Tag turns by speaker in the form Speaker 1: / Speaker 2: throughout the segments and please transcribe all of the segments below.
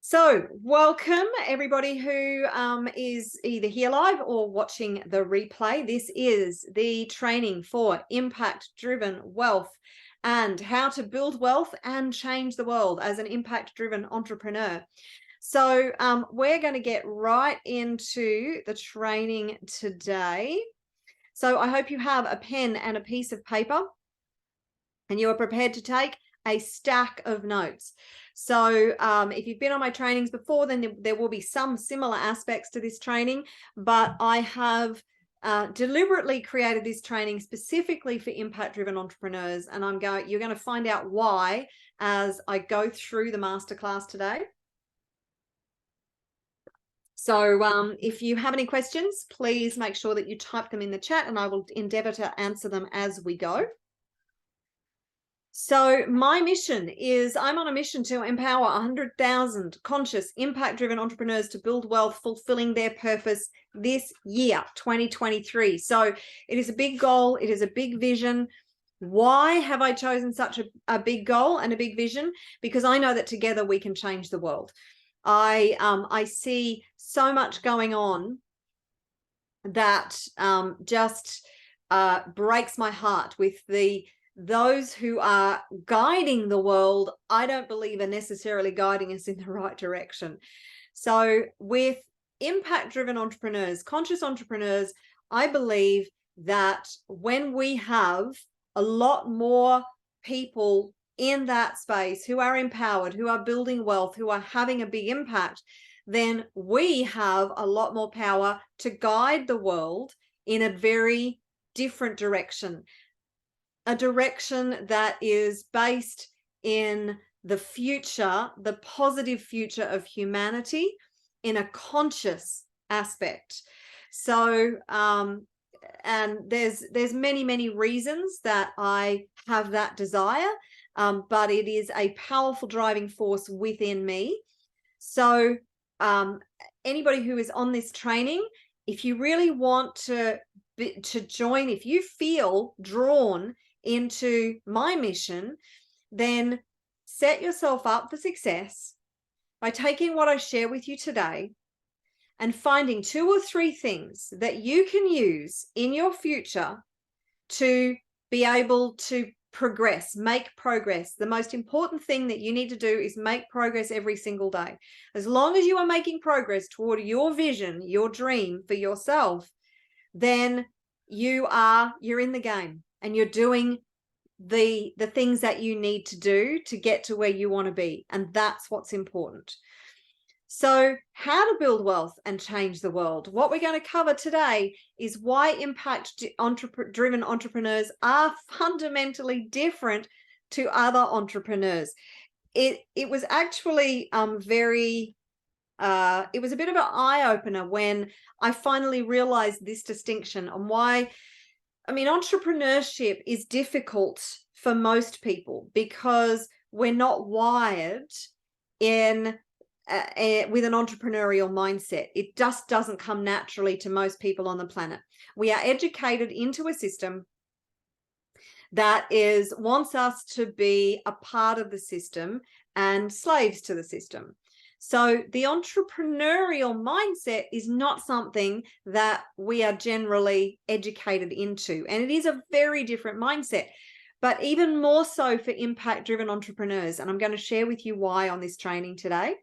Speaker 1: So welcome everybody who is either here live or watching the replay. This is the training for impact-driven wealth and how to build wealth and change the world as an impact-driven entrepreneur. So we're going to get right into the training today. So I hope you have a pen and a piece of paper and you are prepared to take a stack of notes. So if you've been on my trainings before, then there will be some similar aspects to this training, but I have deliberately created this training specifically for impact-driven entrepreneurs, and you're going to find out why as I go through the masterclass today. So if you have any questions, please make sure that you type them in the chat and I will endeavor to answer them as we go. So my mission is I'm on a mission to empower 100,000 conscious, impact-driven entrepreneurs to build wealth, fulfilling their purpose this year, 2023. So it is a big goal. It is a big vision. Why have I chosen such a big goal and a big vision? Because I know that together we can change the world. I see so much going on that just breaks my heart with those who are guiding the world. I don't believe are necessarily guiding us in the right direction. So with impact-driven entrepreneurs, conscious entrepreneurs, I believe that when we have a lot more people in that space who are empowered, who are building wealth, who are having a big impact, then we have a lot more power to guide the world in a very different direction. A direction that is based in the future, the positive future of humanity in a conscious aspect. So, and there's many reasons that I have that desire, but it is a powerful driving force within me. So, anybody who is on this training, if you really want to join, if you feel drawn into my mission, then set yourself up for success by taking what I share with you today and finding 2 or 3 things that you can use in your future to be able to progress, make progress. The most important thing that you need to do is make progress every single day. As long as you are making progress toward your vision, your dream for yourself, then you're in the game and you're doing the things that you need to do to get to where you want to be. And that's what's important. So how to build wealth and change the world. What we're going to cover today is why impact-driven entrepreneurs are fundamentally different to other entrepreneurs. It was actually it was a bit of an eye-opener when I finally realized this distinction on why. I mean, entrepreneurship is difficult for most people because we're not wired with an entrepreneurial mindset. It just doesn't come naturally to most people on the planet. We are educated into a system that wants us to be a part of the system and slaves to the system. So the entrepreneurial mindset is not something that we are generally educated into, and it is a very different mindset, but even more so for impact-driven entrepreneurs. And I'm going to share with you why on this training today.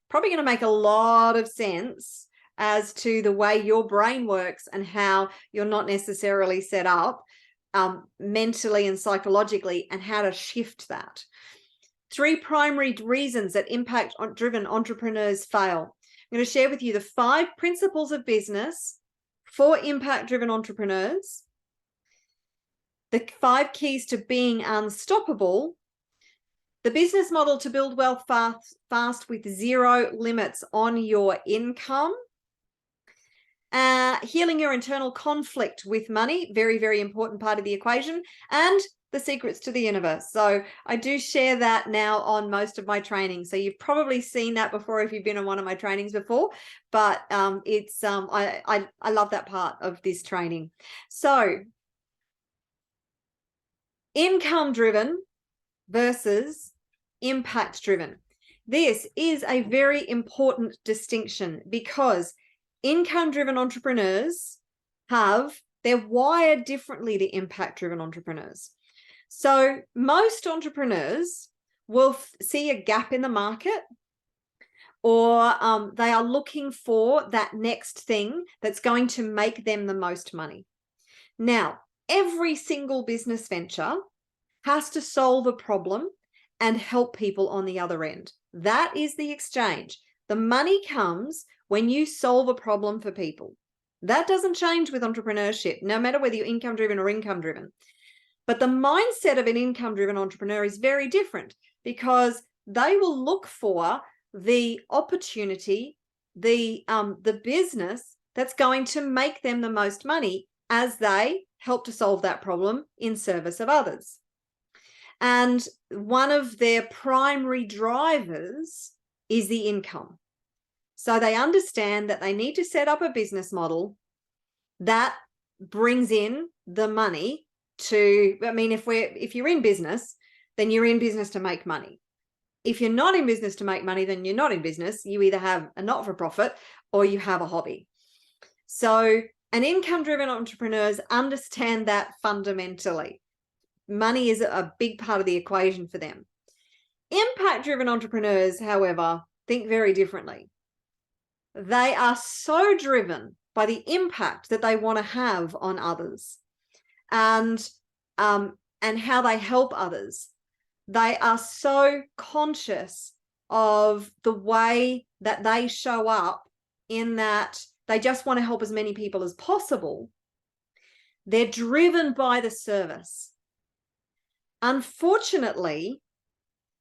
Speaker 1: Probably going to make a lot of sense as to the way your brain works and how you're not necessarily set up mentally and psychologically, and how to shift that. 3 primary reasons that impact-driven entrepreneurs fail. I'm going to share with you the 5 principles of business for impact-driven entrepreneurs, the 5 keys to being unstoppable, the business model to build wealth fast with 0 limits on your income, healing your internal conflict with money, very important part of the equation, and the secrets to the universe. So I do share that now on most of my training. So you've probably seen that before if you've been on one of my trainings before, but I love that part of this training. So income driven versus impact driven. This is a very important distinction because income-driven entrepreneurs they're wired differently to impact-driven entrepreneurs. So most entrepreneurs will see a gap in the market, or they are looking for that next thing that's going to make them the most money. Now, every single business venture has to solve a problem and help people on the other end. That is the exchange. The money comes when you solve a problem for people. That doesn't change with entrepreneurship, no matter whether you're income-driven or income-driven. But the mindset of an income-driven entrepreneur is very different, because they will look for the opportunity, the business that's going to make them the most money as they help to solve that problem in service of others. And one of their primary drivers is the income. So they understand that they need to set up a business model that brings in the money to, I mean, if you're in business, then you're in business to make money. If you're not in business to make money, then you're not in business. You either have a not-for-profit or you have a hobby. So, and income-driven entrepreneurs understand that fundamentally. Money is a big part of the equation for them. Impact-driven entrepreneurs, however, think very differently. They are so driven by the impact that they want to have on others, and how they help others. They are so conscious of the way that they show up, in that they just want to help as many people as possible. They're driven by the service. Unfortunately,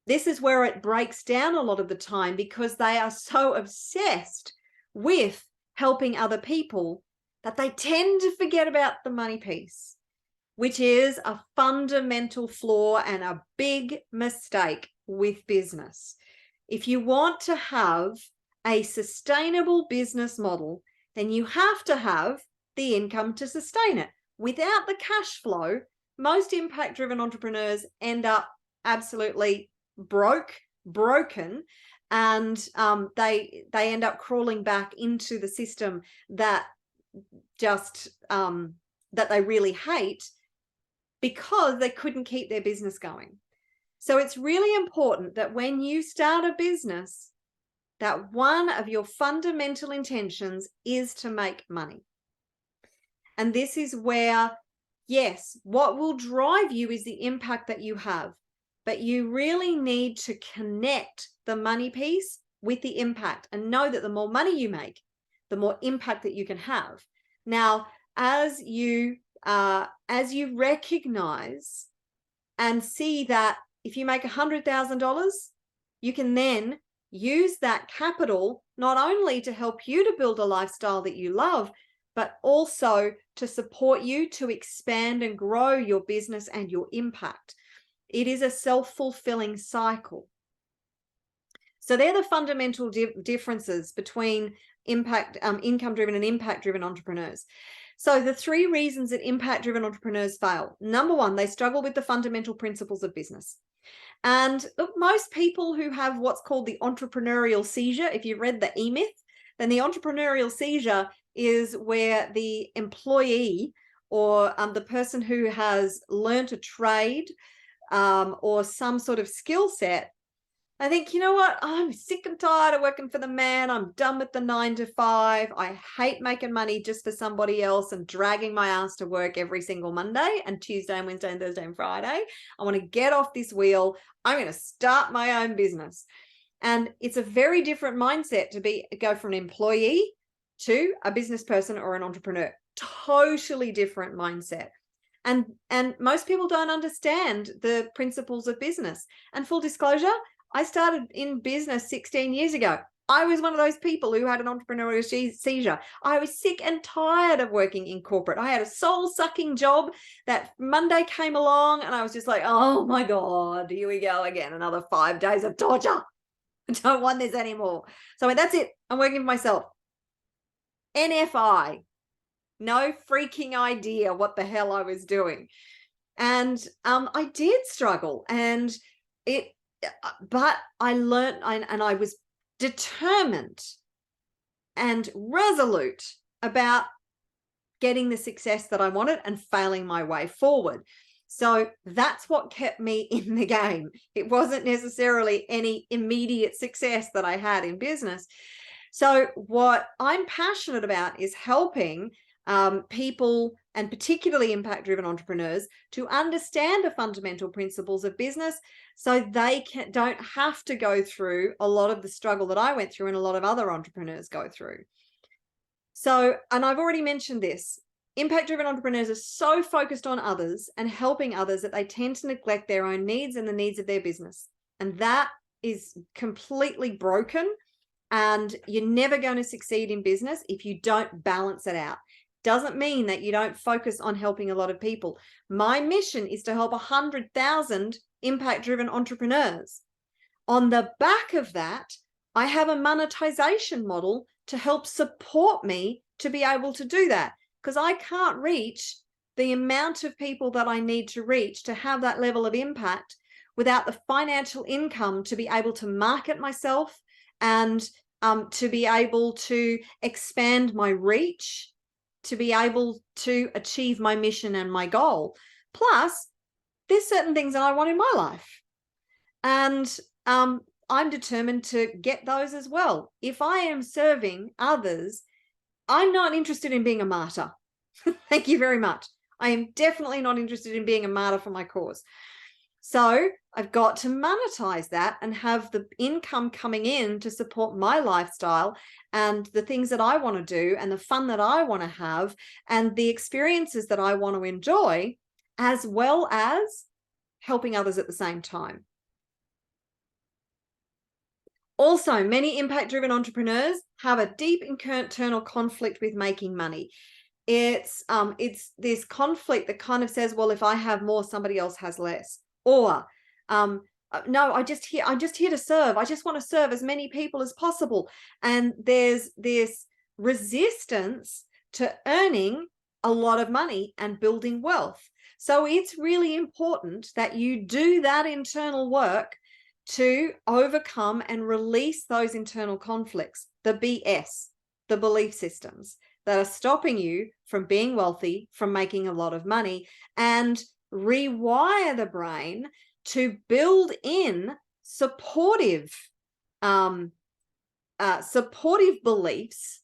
Speaker 1: this is where it breaks down a lot of the time, because they are so obsessed with helping other people that they tend to forget about the money piece, which is a fundamental flaw and a big mistake with business. If you want to have a sustainable business model, then you have to have the income to sustain it. Without the cash flow, most impact-driven entrepreneurs end up absolutely broken, and they end up crawling back into the system that just that they really hate, because they couldn't keep their business going. So it's really important that when you start a business, that one of your fundamental intentions is to make money. And this is where, yes, what will drive you is the impact that you have, but you really need to connect the money piece with the impact, and know that the more money you make, the more impact that you can have. Now, as you recognize and see that if you make $100,000, you can then use that capital not only to help you to build a lifestyle that you love, but also to support you to expand and grow your business and your impact. It is a self-fulfilling cycle. So they're the fundamental differences between income-driven and impact-driven entrepreneurs. So the 3 reasons that impact-driven entrepreneurs fail. Number 1, they struggle with the fundamental principles of business. And look, most people who have what's called the entrepreneurial seizure, if you read the E-Myth, then the entrepreneurial seizure is where the employee, or the person who has learnt a trade or some sort of skill set, I think, you know what, I'm sick and tired of working for the man. I'm done with the 9 to 5. I hate making money just for somebody else and dragging my ass to work every single Monday and Tuesday and Wednesday and Thursday and Friday. I want to get off this wheel. I'm going to start my own business. And it's a very different mindset to go from an employee to a business person or an entrepreneur. Totally different mindset. And most people don't understand the principles of business. And full disclosure, I started in business 16 years ago. I was one of those people who had an entrepreneurial seizure. I was sick and tired of working in corporate. I had a soul-sucking job that Monday came along, and I was just like, oh my God, here we go again. Another 5 days of torture. I don't want this anymore. So that's it. I'm working for myself. NFI. No freaking idea what the hell I was doing. And I did struggle, and but I learned, and I was determined and resolute about getting the success that I wanted and failing my way forward. So that's what kept me in the game. It wasn't necessarily any immediate success that I had in business. So what I'm passionate about is helping people, and particularly impact-driven entrepreneurs, to understand the fundamental principles of business so they don't have to go through a lot of the struggle that I went through and a lot of other entrepreneurs go through. So, and I've already mentioned this, impact-driven entrepreneurs are so focused on others and helping others that they tend to neglect their own needs and the needs of their business. And that is completely broken. And you're never going to succeed in business if you don't balance it out. Doesn't mean that you don't focus on helping a lot of people. My mission is to help 100,000 impact-driven entrepreneurs. On the back of that, I have a monetization model to help support me to be able to do that, because I can't reach the amount of people that I need to reach to have that level of impact without the financial income to be able to market myself and to be able to expand my reach, to be able to achieve my mission and my goal. Plus, there's certain things that I want in my life. And I'm determined to get those as well. If I am serving others, I'm not interested in being a martyr. Thank you very much. I am definitely not interested in being a martyr for my cause. So I've got to monetize that and have the income coming in to support my lifestyle and the things that I want to do and the fun that I want to have and the experiences that I want to enjoy, as well as helping others at the same time. Also, many impact-driven entrepreneurs have a deep internal conflict with making money. It's this conflict that kind of says, well, if I have more, somebody else has less. Or no, I'm just here to serve. I just want to serve as many people as possible. And there's this resistance to earning a lot of money and building wealth. So it's really important that you do that internal work to overcome and release those internal conflicts, the BS, the belief systems that are stopping you from being wealthy, from making a lot of money, and rewire the brain to build in supportive beliefs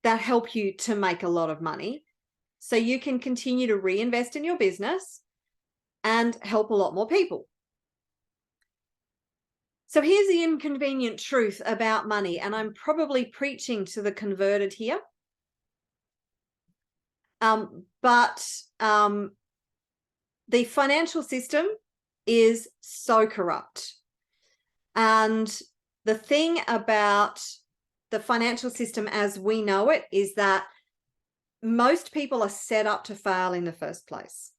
Speaker 1: that help you to make a lot of money so you can continue to reinvest in your business and help a lot more people. So here's the inconvenient truth about money, and I'm probably preaching to the converted here. The financial system is so corrupt. And the thing about the financial system as we know it is that most people are set up to fail in the first place.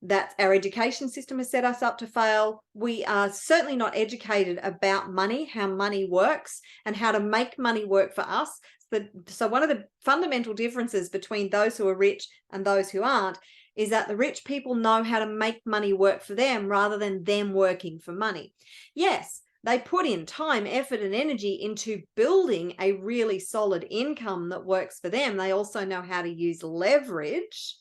Speaker 1: That our education system has set us up to fail. We are certainly not educated about money, how money works, and how to make money work for us. So one of the fundamental differences between those who are rich and those who aren't is that the rich people know how to make money work for them rather than them working for money. Yes, they put in time, effort, and energy into building a really solid income that works for them. They also know how to use leverage.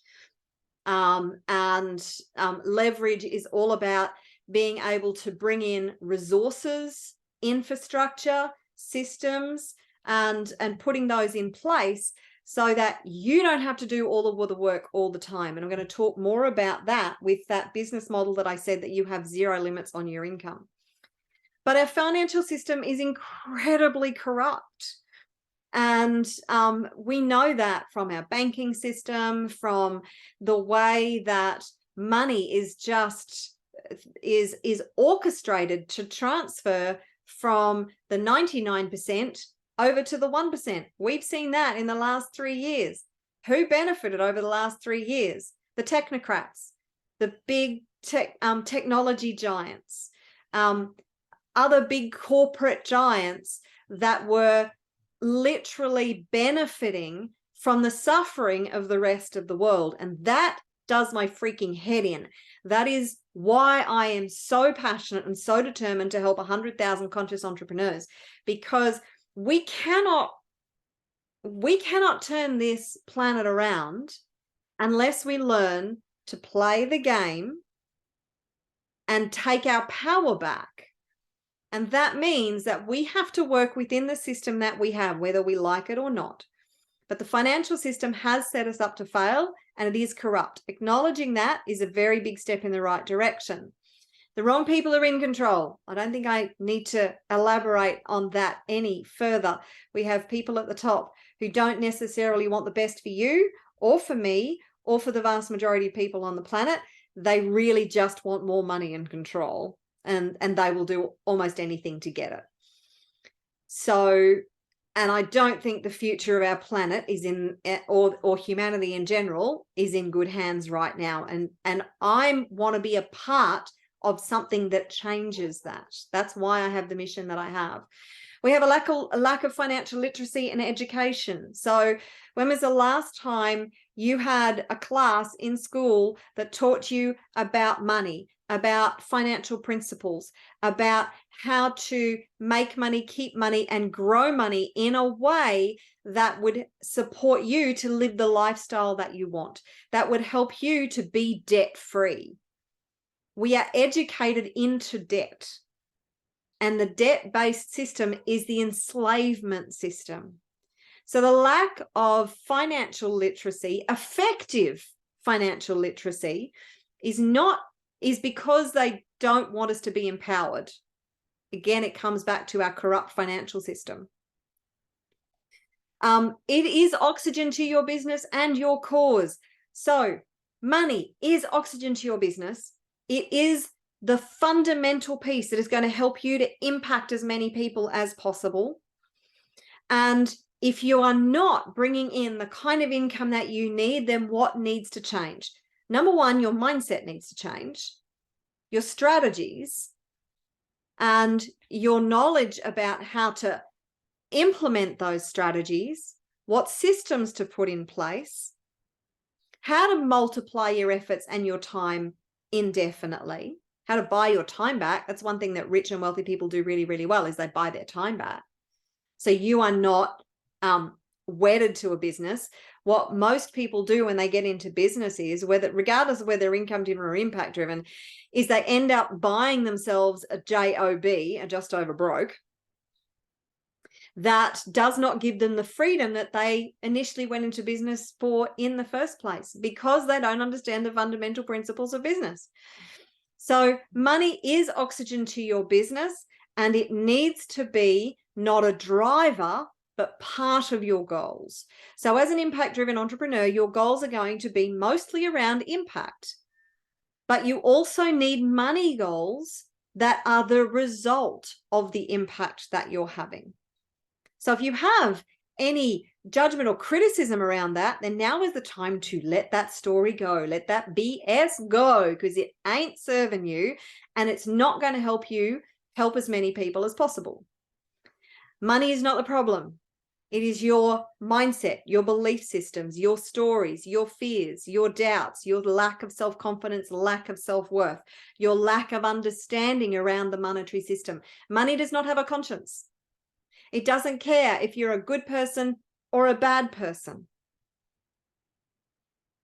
Speaker 1: Leverage is all about being able to bring in resources, infrastructure, systems, and putting those in place so that you don't have to do all of the work all the time. And I'm going to talk more about that with that business model that I said, that you have zero limits on your income. But our financial system is incredibly corrupt. And we know that from our banking system, from the way that money is just is orchestrated to transfer from the 99% over to the 1%. We've seen that in the last 3 years. Who benefited over the last 3 years? The technocrats, the big technology giants, other big corporate giants that were literally benefiting from the suffering of the rest of the world. And that does my freaking head in. That is why I am so passionate and so determined to help 100,000 conscious entrepreneurs, because we cannot turn this planet around unless we learn to play the game and take our power back. And that means that we have to work within the system that we have, whether we like it or not. But the financial system has set us up to fail, and it is corrupt. Acknowledging that is a very big step in the right direction. The wrong people are in control. I don't think I need to elaborate on that any further. We have people at the top who don't necessarily want the best for you or for me or for the vast majority of people on the planet. They really just want more money and control, and they will do almost anything to get it. So, and I don't think the future of our planet is in, or humanity in general, is in good hands right now. And I want to be a part of something that changes that. That's why I have the mission that I have. We have a lack of financial literacy and education. So when was the last time you had a class in school that taught you about money, about financial principles, about how to make money, keep money, and grow money in a way that would support you to live the lifestyle that you want, that would help you to be debt-free? We are educated into debt. And the debt-based system is the enslavement system. So the lack of financial literacy, effective financial literacy, is because they don't want us to be empowered. Again, it comes back to our corrupt financial system. It is oxygen to your business and your cause. So money is oxygen to your business. It is the fundamental piece that is going to help you to impact as many people as possible. And if you are not bringing in the kind of income that you need, then what needs to change? Number one, your mindset needs to change, your strategies, and your knowledge about how to implement those strategies, what systems to put in place, how to multiply your efforts and your time indefinitely, how to buy your time back. That's one thing that rich and wealthy people do really, really well, is they buy their time back. So you are not wedded to a business. What most people do when they get into business is, regardless of whether they're income driven or impact driven, is they end up buying themselves a JOB, a just over broke, that does not give them the freedom that they initially went into business for in the first place, because they don't understand the fundamental principles of business. So money is oxygen to your business, and it needs to be not a driver, but part of your goals. So as an impact-driven entrepreneur, your goals are going to be mostly around impact, but you also need money goals that are the result of the impact that you're having. So if you have any judgment or criticism around that, then now is the time to let that story go. Let that BS go, because it ain't serving you, and it's not going to help you help as many people as possible. Money is not the problem. It is your mindset, your belief systems, your stories, your fears, your doubts, your lack of self-confidence, lack of self-worth, your lack of understanding around the monetary system. Money does not have a conscience. It doesn't care if you're a good person or a bad person.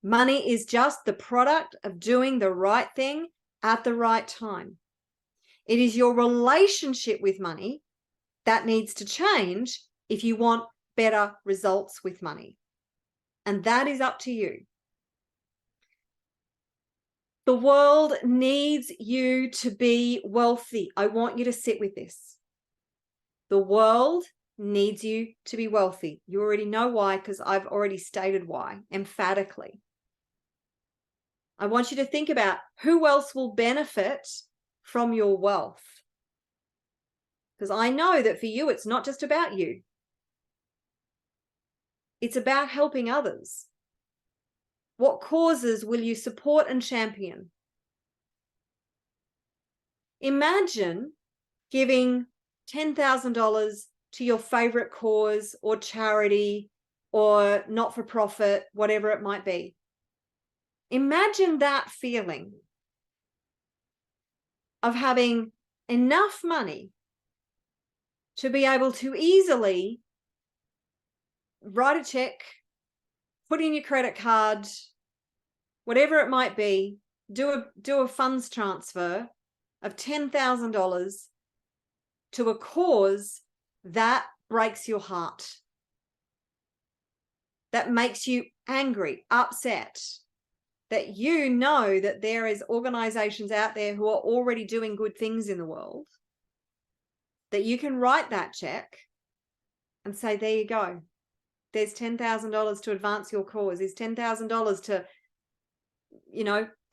Speaker 1: Money is just the product of doing the right thing at the right time. It is your relationship with money that needs to change if you want better results with money. And that is up to you. The world needs you to be wealthy. I want you to sit with this. The world needs you to be wealthy. You already know why, because I've already stated why emphatically. I want you to think about who else will benefit from your wealth. Because I know that for you, it's not just about you. It's about helping others. What causes will you support and champion? Imagine giving $10,000 to your favorite cause or charity or not-for-profit, whatever it might be. Imagine that feeling of having enough money to be able to easily write a check, put in your credit card, whatever it might be, do a funds transfer of $10,000 to a cause that breaks your heart, that makes you angry, upset, that you know that there is organizations out there who are already doing good things in the world, that you can write that check and say, there you go. There's $10,000 to advance your cause. There's $10,000 to,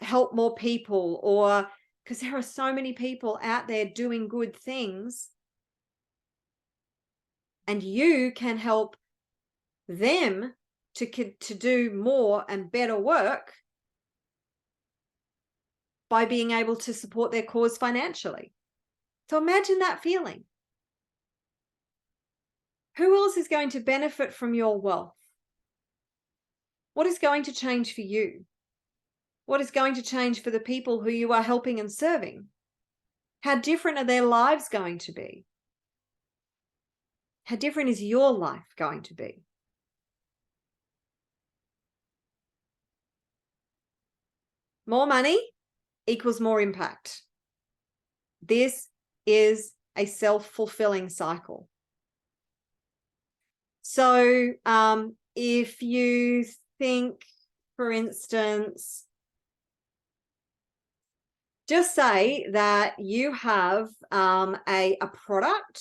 Speaker 1: help more people, or because there are so many people out there doing good things, and you can help them to do more and better work by being able to support their cause financially. So imagine that feeling. Who else is going to benefit from your wealth? What is going to change for you? What is going to change for the people who you are helping and serving? How different are their lives going to be? How different is your life going to be? More money equals more impact. This is a self-fulfilling cycle. So if you think, for instance, just say that you have a product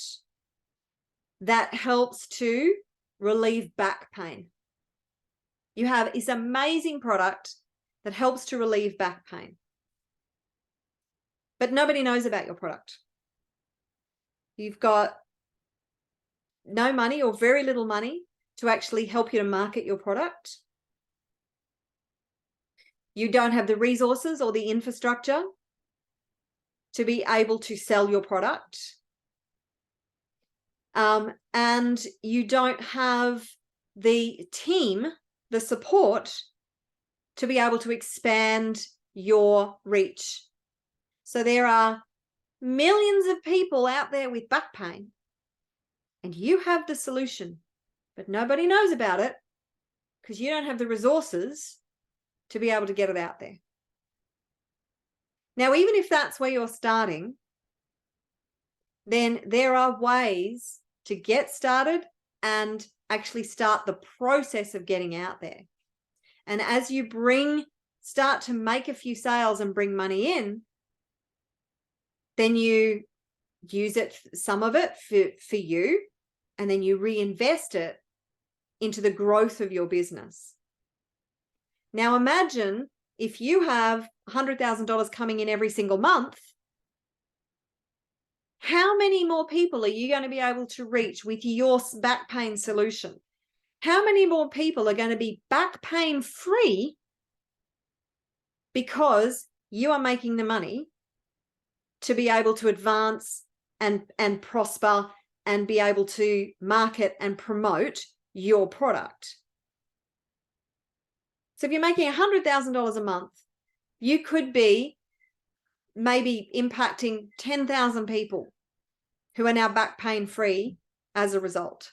Speaker 1: that helps to relieve back pain. You have this amazing product that helps to relieve back pain, but nobody knows about your product. You've got no money or very little money to actually help you to market your product. You don't have the resources or the infrastructure to be able to sell your product. And you don't have the team, the support to be able to expand your reach. So there are millions of people out there with back pain, and you have the solution, but nobody knows about it because you don't have the resources to be able to get it out there. Now, even if that's where you're starting, then there are ways to get started and actually start the process of getting out there. And as you start to make a few sales and bring money in, then you use it, some of it for you, and then you reinvest it into the growth of your business. Now imagine if you have $100,000 coming in every single month, how many more people are you going to be able to reach with your back pain solution? How many more people are going to be back pain free because you are making the money to be able to advance and prosper and be able to market and promote your product? So if you're making $100,000 a month, you could be maybe impacting 10,000 people who are now back pain free as a result.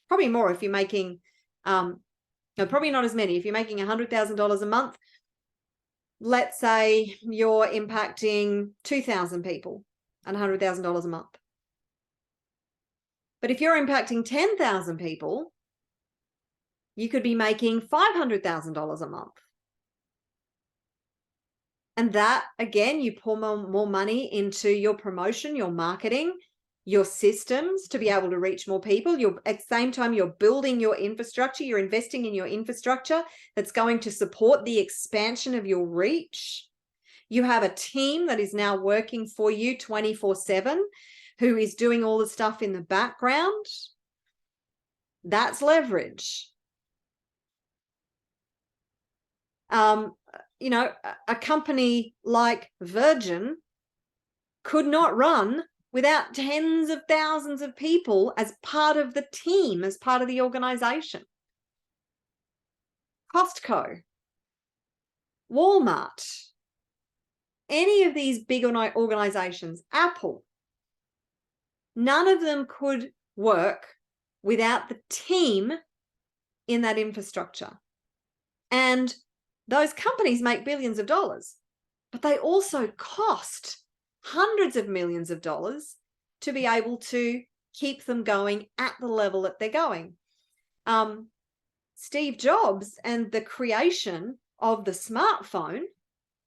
Speaker 1: Probably more if you're making, no, probably not as many. If you're making $100,000 a month, let's say you're impacting 2,000 people and $100,000 a month. But if you're impacting 10,000 people, you could be making $500,000 a month. And that, again, you pour more money into your promotion, your marketing, your systems to be able to reach more people. At the same time, you're building your infrastructure. You're investing in your infrastructure that's going to support the expansion of your reach. You have a team that is now working for you 24/7, who is doing all the stuff in the background. That's leverage. A company like Virgin could not run without tens of thousands of people as part of the team, as part of the organization. Costco, Walmart, any of these big organizations, Apple, none of them could work without the team in that infrastructure. And those companies make billions of dollars, but they also cost hundreds of millions of dollars to be able to keep them going at the level that they're going. Steve Jobs and the creation of the smartphone,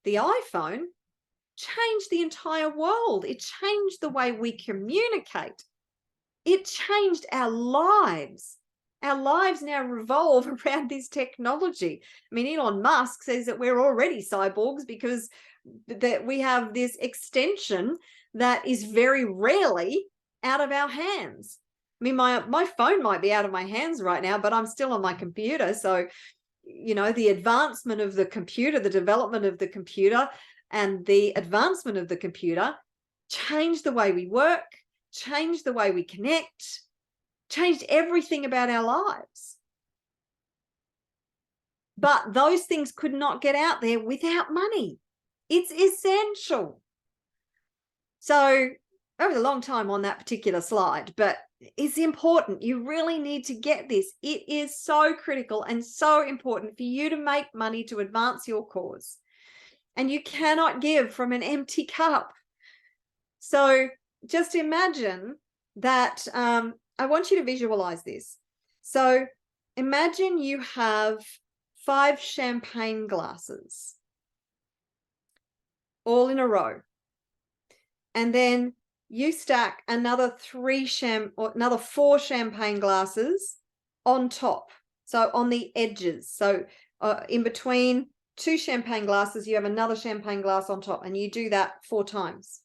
Speaker 1: the iPhone, changed the entire world. It changed the way we communicate. It changed our lives. Our lives now revolve around this technology. I mean, Elon Musk says that we're already cyborgs because that we have this extension that is very rarely out of our hands. I mean, my phone might be out of my hands right now, but I'm still on my computer. So, you know, the advancement of the computer, the development of the computer, and the advancement of the computer changed the way we work, changed the way we connect, changed everything about our lives. But those things could not get out there without money. It's essential. So that was a long time on that particular slide, but it's important. You really need to get this. It is so critical and so important for you to make money to advance your cause. And you cannot give from an empty cup. So just imagine that, I want you to visualize this. So imagine you have 5 champagne glasses all in a row. And then you stack another 4 champagne glasses on top. So on the edges. So in between 2 champagne glasses, you have another champagne glass on top, and you do that 4 times.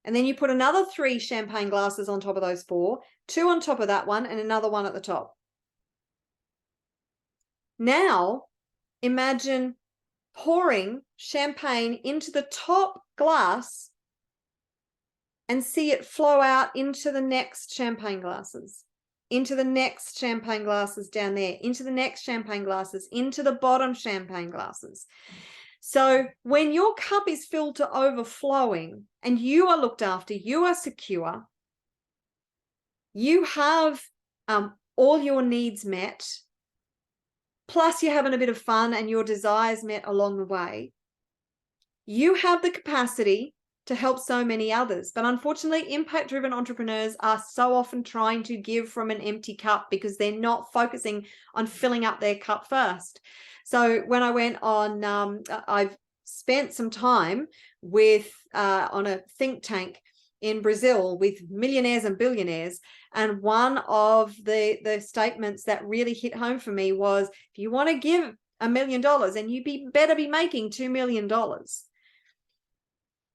Speaker 1: And then you put another 3 champagne glasses on top of those 4, 2 on top of that one, and another one at the top. Now, imagine pouring champagne into the top glass and see it flow out into the next champagne glasses, into the next champagne glasses down there, into the next champagne glasses, into the bottom champagne glasses. So when your cup is filled to overflowing and you are looked after, you are secure, you have all your needs met, plus you're having a bit of fun and your desires met along the way, you have the capacity to help so many others. But unfortunately, impact-driven entrepreneurs are so often trying to give from an empty cup because they're not focusing on filling up their cup first. So when I went on, I've spent some time with on a think tank in Brazil with millionaires and billionaires. And one of the statements that really hit home for me was, if you want to give $1 million, and you better be making $2 million.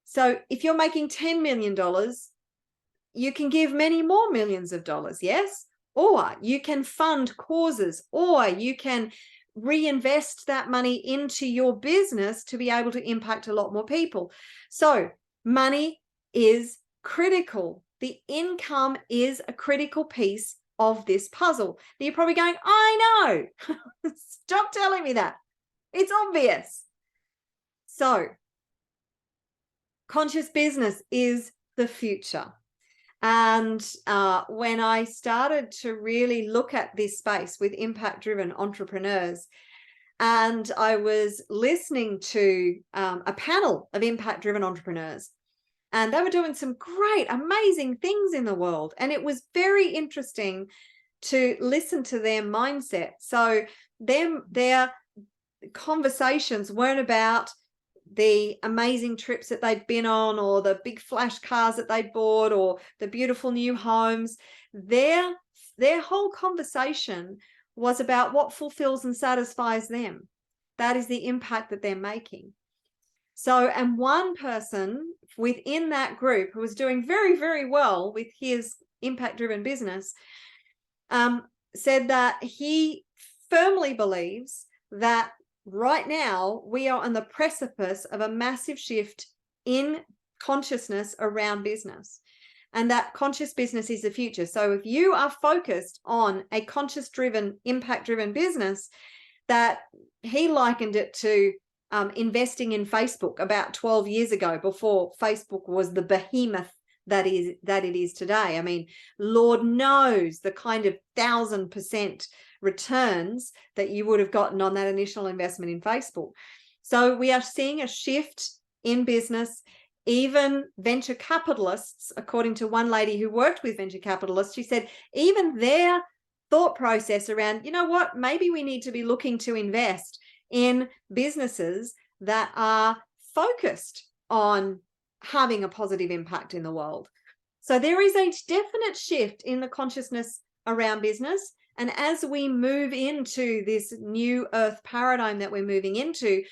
Speaker 1: So if you're making $10 million, you can give many more millions of dollars, yes? Or you can fund causes, or you can reinvest that money into your business to be able to impact a lot more people. So money is critical. The income is a critical piece of this puzzle. Now you're probably going, I know. Stop telling me that. It's obvious. So conscious business is the future. And when I started to really look at this space with impact-driven entrepreneurs, and I was listening to a panel of impact-driven entrepreneurs, and they were doing some great, amazing things in the world. And it was very interesting to listen to their mindset. So their conversations weren't about the amazing trips that they'd been on, or the big flash cars that they'd bought, or the beautiful new homes. Their whole conversation was about what fulfills and satisfies them. That is the impact that they're making. So, and one person within that group who was doing very, very well with his impact-driven business said that he firmly believes that right now we are on the precipice of a massive shift in consciousness around business, and that conscious business is the future. So if you are focused on a conscious driven, impact driven business, that he likened it to investing in Facebook about 12 years ago, before Facebook was the behemoth that it is today. I mean, Lord knows the kind of 1,000% returns that you would have gotten on that initial investment in Facebook. So we are seeing a shift in business. Even venture capitalists, according to one lady who worked with venture capitalists, she said even their thought process around, you know what, maybe we need to be looking to invest in businesses that are focused on having a positive impact in the world. So there is a definite shift in the consciousness around business. And as we move into this new earth paradigm that we're moving into,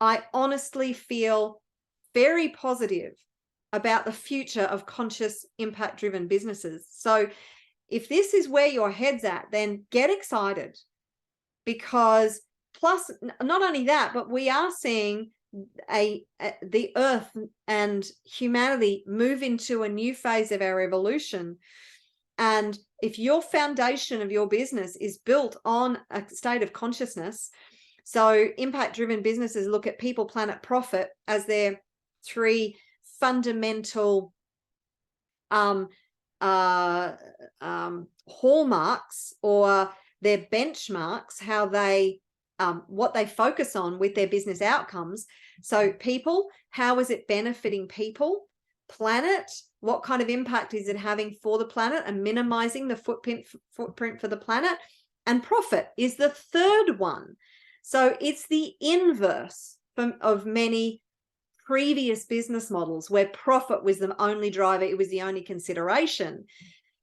Speaker 1: I honestly feel very positive about the future of conscious, impact-driven businesses. So if this is where your head's at, then get excited, because plus not only that, but we are seeing the earth and humanity move into a new phase of our evolution. And if your foundation of your business is built on a state of consciousness, so impact-driven businesses look at people, planet, profit as their three fundamental hallmarks, or their benchmarks, how they what they focus on with their business outcomes. So people, how is it benefiting people? Planet, what kind of impact is it having for the planet and minimizing the footprint for the planet? And profit is the third one. So it's the inverse of many previous business models where profit was the only driver, it was the only consideration.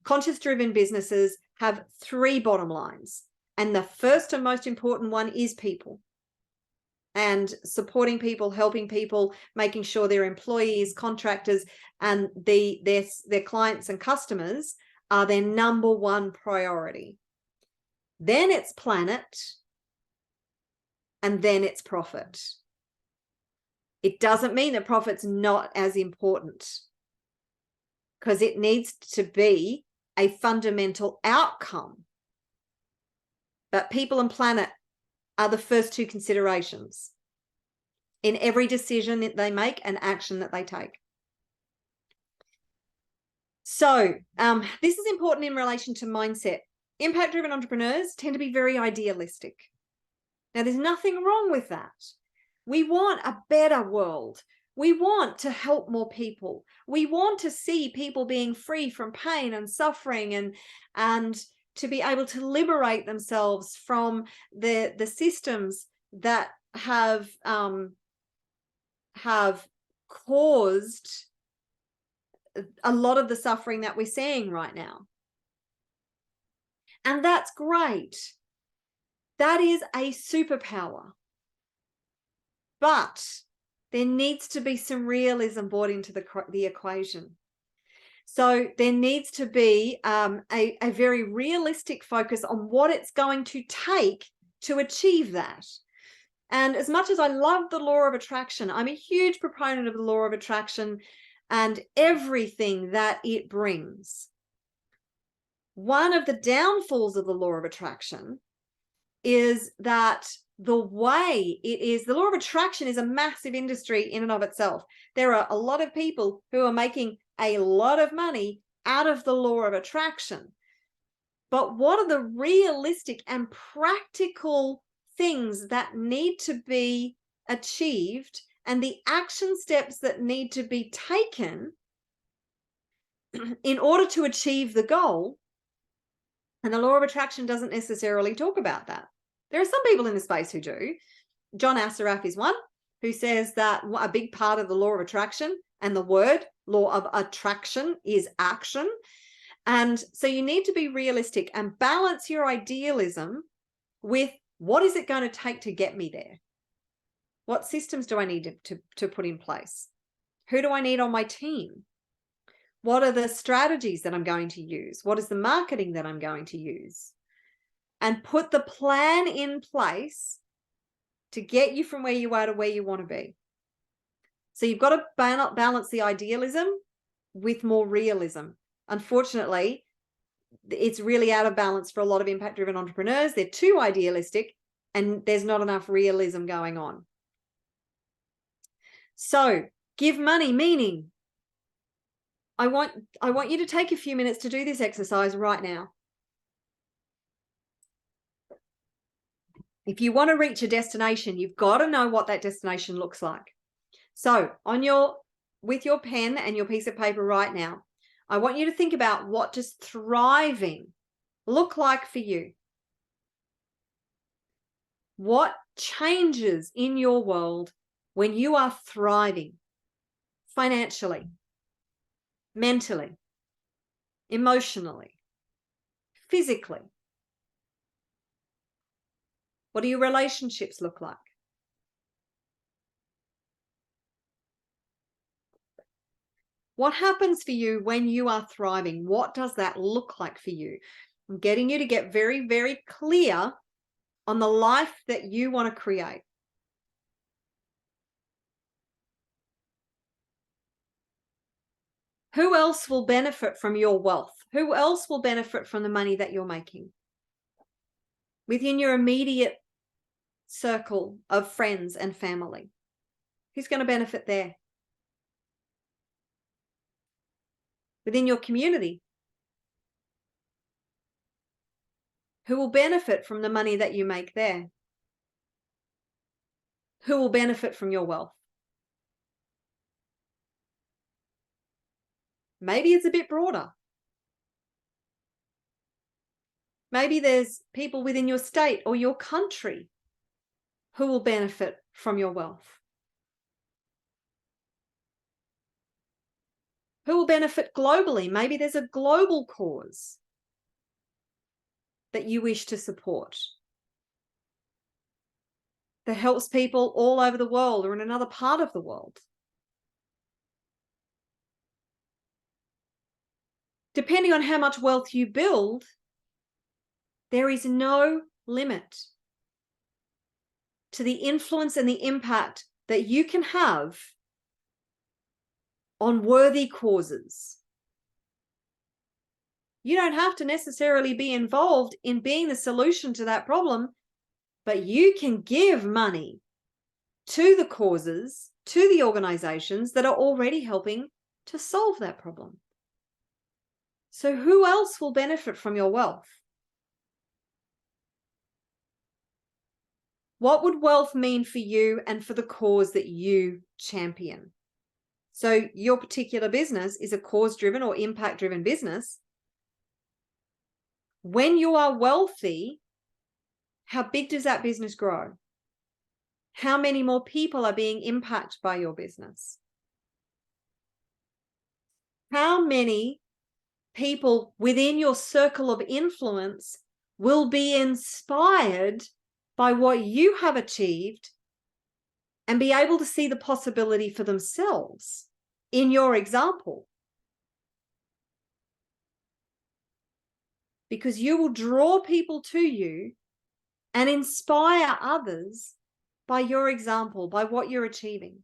Speaker 1: Conscious-driven businesses have three bottom lines. And the first and most important one is people. And supporting people, helping people, making sure their employees, contractors, and their clients and customers are their number one priority. Then it's planet, and then it's profit. It doesn't mean that profit's not as important, because it needs to be a fundamental outcome. But people and planet are the first two considerations in every decision that they make and action that they take. So this is important in relation to mindset. Impact-driven entrepreneurs tend to be very idealistic. Now, there's nothing wrong with that. We want a better world. We want to help more people. We want to see people being free from pain and suffering, and to be able to liberate themselves from the systems that have caused a lot of the suffering that we're seeing right now. And that's great. That is a superpower. But there needs to be some realism brought into the equation. So there needs to be a very realistic focus on what it's going to take to achieve that. And as much as I love the law of attraction, I'm a huge proponent of the law of attraction and everything that it brings. One of the downfalls of the law of attraction is that the way it is, the law of attraction is a massive industry in and of itself. There are a lot of people who are making a lot of money out of the law of attraction. But what are the realistic and practical things that need to be achieved, and the action steps that need to be taken in order to achieve the goal? And the law of attraction doesn't necessarily talk about that. There are some people in the space who do. John Assaraf is one who says that a big part of the law of attraction, and the word law of attraction, is action. And so you need to be realistic and balance your idealism with what is it going to take to get me there? What systems do I need to put in place? Who do I need on my team? What are the strategies that I'm going to use? What is the marketing that I'm going to use? And put the plan in place to get you from where you are to where you want to be. So you've got to balance the idealism with more realism. Unfortunately, it's really out of balance for a lot of impact-driven entrepreneurs. They're too idealistic and there's not enough realism going on. So give money meaning. I want you to take a few minutes to do this exercise right now. If you want to reach a destination, you've got to know what that destination looks like. So with your pen and your piece of paper right now, I want you to think about what does thriving look like for you? What changes in your world when you are thriving financially, mentally, emotionally, physically? What do your relationships look like? What happens for you when you are thriving? What does that look like for you? I'm getting you to get very, very clear on the life that you want to create. Who else will benefit from your wealth? Who else will benefit from the money that you're making? Within your immediate circle of friends and family, who's going to benefit there? Within your community, who will benefit from the money that you make there? Who will benefit from your wealth? Maybe it's a bit broader. Maybe there's people within your state or your country who will benefit from your wealth. Who will benefit globally? Maybe there's a global cause that you wish to support that helps people all over the world or in another part of the world. Depending on how much wealth you build, there is no limit to the influence and the impact that you can have on worthy causes. You don't have to necessarily be involved in being the solution to that problem, but you can give money to the causes, to the organizations that are already helping to solve that problem. So who else will benefit from your wealth? What would wealth mean for you and for the cause that you champion? So your particular business is a cause-driven or impact-driven business. When you are wealthy, how big does that business grow? How many more people are being impacted by your business? How many people within your circle of influence will be inspired by what you have achieved and be able to see the possibility for themselves in your example? Because you will draw people to you and inspire others by your example, by what you're achieving.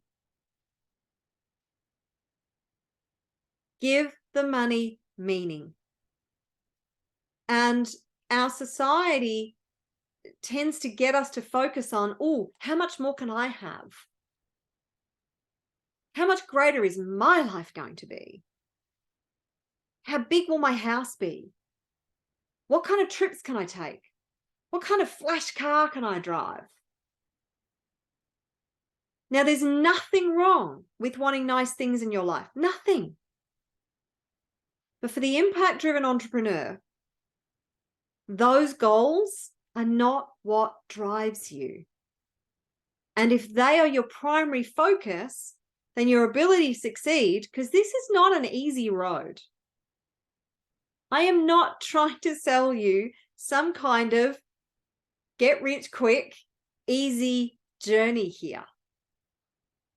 Speaker 1: Give the money meaning. And our society tends to get us to focus on, oh, how much more can I have? How much greater is my life going to be? How big will my house be? What kind of trips can I take? What kind of flash car can I drive? Now, there's nothing wrong with wanting nice things in your life. Nothing. But for the impact-driven entrepreneur, those goals are not what drives you. And if they are your primary focus, then your ability to succeed, because this is not an easy road. I am not trying to sell you some kind of get rich quick, easy journey here.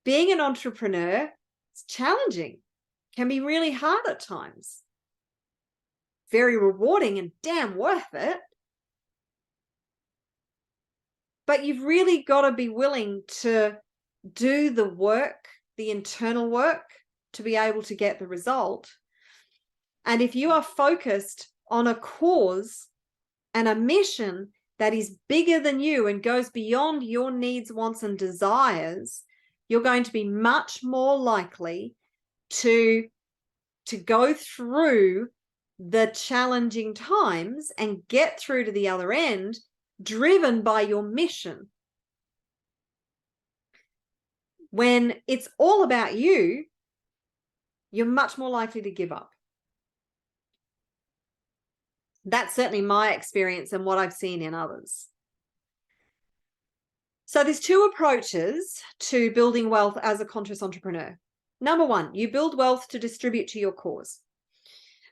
Speaker 1: Being an entrepreneur is challenging, can be really hard at times. Very rewarding and damn worth it. But you've really got to be willing to do the work, the internal work, to be able to get the result. And if you are focused on a cause and a mission that is bigger than you and goes beyond your needs, wants, and desires, you're going to be much more likely to go through the challenging times and get through to the other end, driven by your mission. When it's all about you, you're much more likely to give up. That's certainly my experience and what I've seen in others. So there's two approaches to building wealth as a conscious entrepreneur. Number one, you build wealth to distribute to your cause.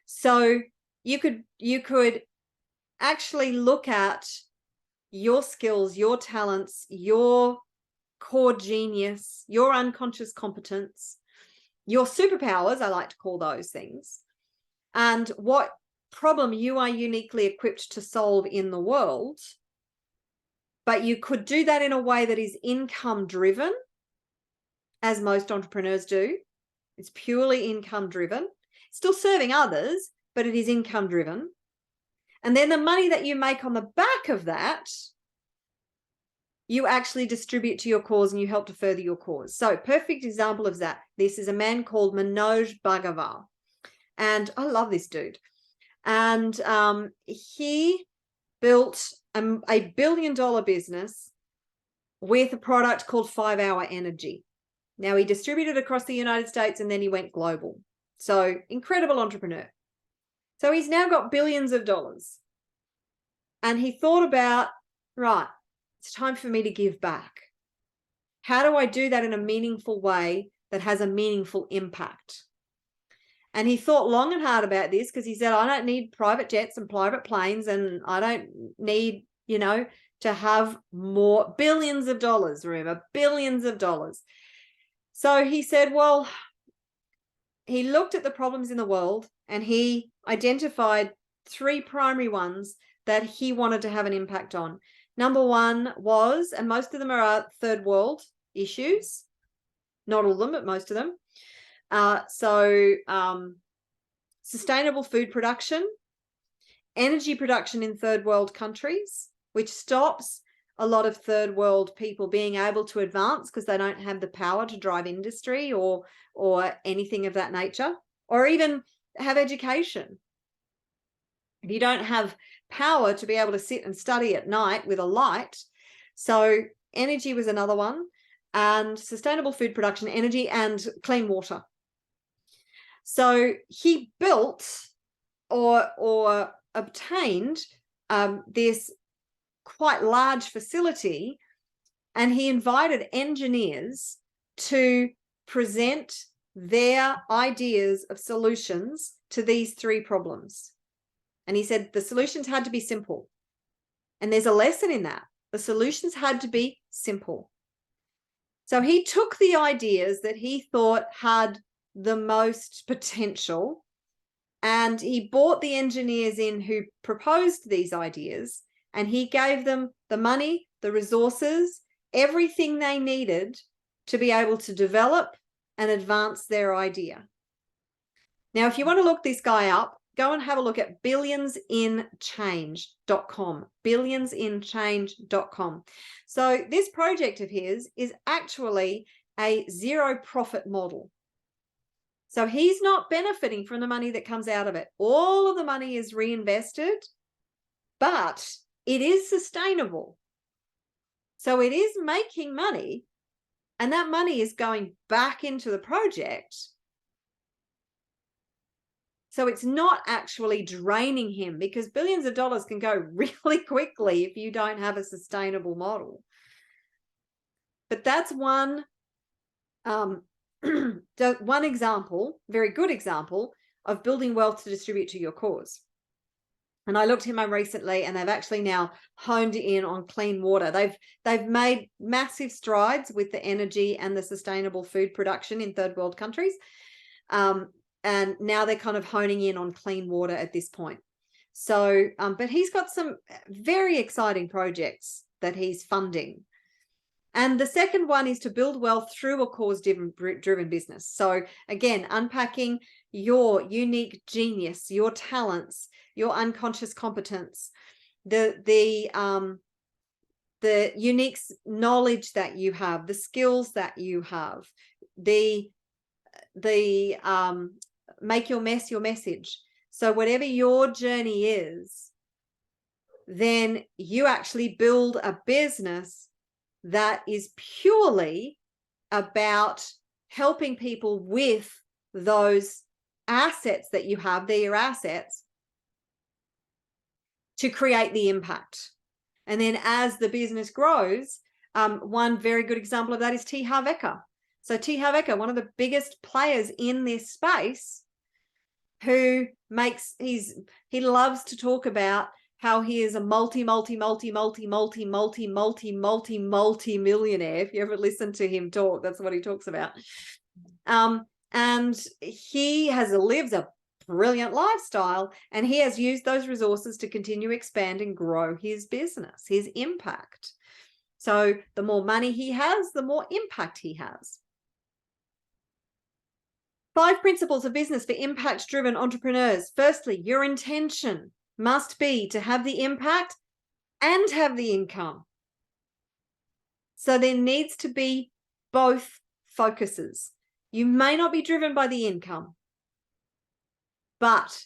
Speaker 1: So you could actually look at your skills, your talents, your core genius, your unconscious competence, your superpowers, I like to call those things, and what problem you are uniquely equipped to solve in the world. But you could do that in a way that is income driven, as most entrepreneurs do. It's purely income driven, still serving others, but it is income driven. And then the money that you make on the back of that, you actually distribute to your cause and you help to further your cause. So perfect example of that. This is a man called Manoj Bhagavar. And I love this dude. And he built a $1 billion business with a product called 5 Hour Energy. Now, he distributed across the United States and then he went global. So incredible entrepreneur. So he's now got billions of dollars. And he thought about, right, it's time for me to give back. How do I do that in a meaningful way that has a meaningful impact? And he thought long and hard about this, because he said, I don't need private jets and private planes, and I don't need, to have more billions of dollars, remember, billions of dollars. So he said, well, he looked at the problems in the world and he identified 3 primary ones that he wanted to have an impact on. Number one was, and most of them are third world issues, not all of them, but most of them. Sustainable food production, energy production in third world countries, which stops a lot of third world people being able to advance because they don't have the power to drive industry or anything of that nature, or even have education. If you don't have power to be able to sit and study at night with a light. So energy was another one, and sustainable food production, energy, and clean water. So he built or obtained this quite large facility, and he invited engineers to present their ideas of solutions to these 3 problems. And he said the solutions had to be simple. And there's a lesson in that. The solutions had to be simple. So he took the ideas that he thought had the most potential, and he brought the engineers in who proposed these ideas, and he gave them the money, the resources, everything they needed to be able to develop and advance their idea. Now, if you want to look this guy up, go and have a look at billionsinchange.com, billionsinchange.com. So this project of his is actually a zero profit model. So he's not benefiting from the money that comes out of it. All of the money is reinvested, but it is sustainable. So it is making money, and that money is going back into the project. So it's not actually draining him, because billions of dollars can go really quickly if you don't have a sustainable model. But that's one one example, very good example, of building wealth to distribute to your cause. And I looked him up recently, and they've actually now honed in on clean water. They've made massive strides with the energy and the sustainable food production in third world countries. And now they're kind of honing in on clean water at this point. So, but he's got some very exciting projects that he's funding. And the second one is to build wealth through a cause-driven business. So again, unpacking your unique genius, your talents, your unconscious competence, the the unique knowledge that you have, the skills that you have, the make your mess your message. So whatever your journey is, then you actually build a business that is purely about helping people with those assets that you have, they're your assets, to create the impact. And then as the business grows, one very good example of that is T. Harv Eker. So T. Harv Eker, one of the biggest players in this space, who he loves to talk about how he is a multi-millionaire. If you ever listen to him talk, that's what he talks about. And he lives a brilliant lifestyle, and he has used those resources to continue to expand and grow his business, his impact. So the more money he has, the more impact he has. 5 principles of business for impact-driven entrepreneurs. Firstly, your intention must be to have the impact and have the income. So there needs to be both focuses. You may not be driven by the income, but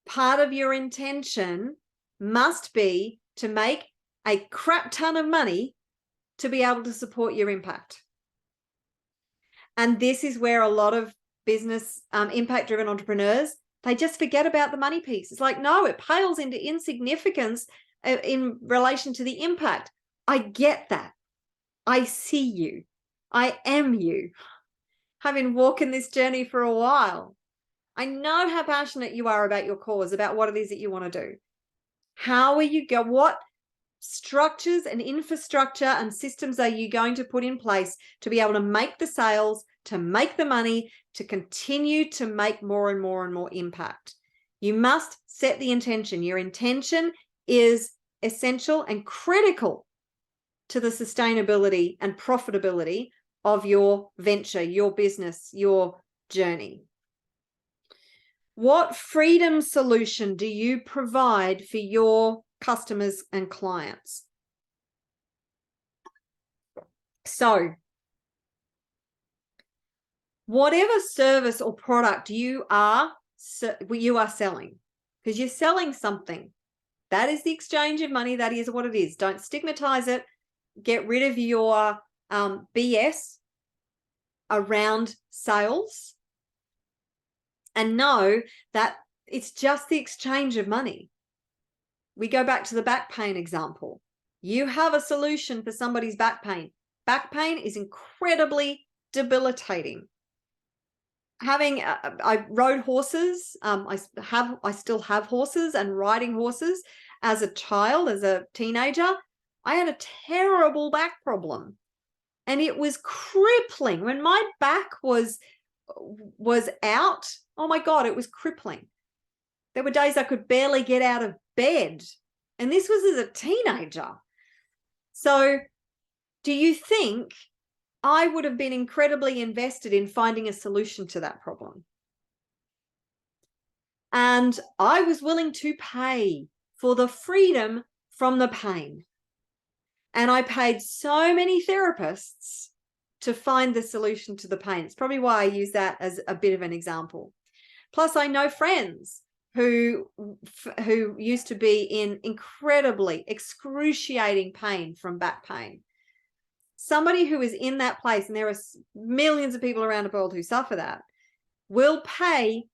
Speaker 1: part of your intention must be to make a crap ton of money to be able to support your impact. And this is where a lot of business impact-driven entrepreneurs, they just forget about the money piece. It's like, no, it pales into insignificance in relation to the impact. I get that. I see you. I am you. I've been walking this journey for a while. I know how passionate you are about your cause, about what it is that you want to do. How are you go? What structures and infrastructure and systems are you going to put in place to be able to make the sales, to make the money, to continue to make more and more and more impact? You must set the intention. Your intention is essential and critical to the sustainability and profitability of your venture, your business, your journey. What freedom solution do you provide for your customers and clients? So whatever service or product you are selling, because you're selling something, that is the exchange of money. That is what it is. Don't stigmatize it. Get rid of your BS around sales, and know that it's just the exchange of money. We go back to the back pain example. You have a solution for somebody's back pain. Back pain is incredibly debilitating. I rode horses. I still have horses, and riding horses as a child, as a teenager, I had a terrible back problem, and it was crippling. When my back was out, oh my God, it was crippling. There were days I could barely get out of bed, and this was as a teenager. So do you think I would have been incredibly invested in finding a solution to that problem? And I was willing to pay for the freedom from the pain. And I paid so many therapists to find the solution to the pain. It's probably why I use that as a bit of an example. Plus, I know friends who used to be in incredibly excruciating pain from back pain. Somebody who is in that place, and there are millions of people around the world who suffer that, will pay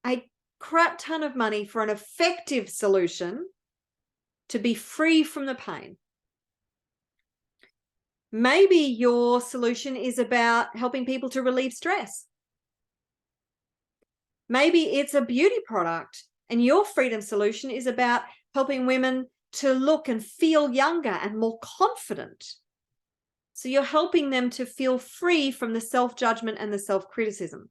Speaker 1: a crap ton of money for an effective solution to be free from the pain. Maybe your solution is about helping people to relieve stress. Maybe it's a beauty product, and your freedom solution is about helping women to look and feel younger and more confident. So you're helping them to feel free from the self-judgment and the self-criticism.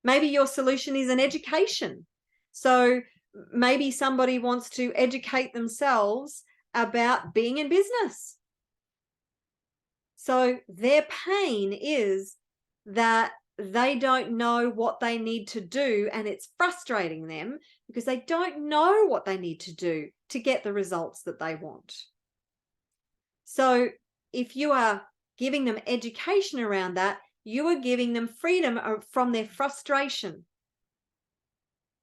Speaker 1: Maybe your solution is an education. So maybe somebody wants to educate themselves about being in business. So their pain is that they don't know what they need to do, and it's frustrating them because they don't know what they need to do to get the results that they want. So if you are giving them education around that, you are giving them freedom from their frustration,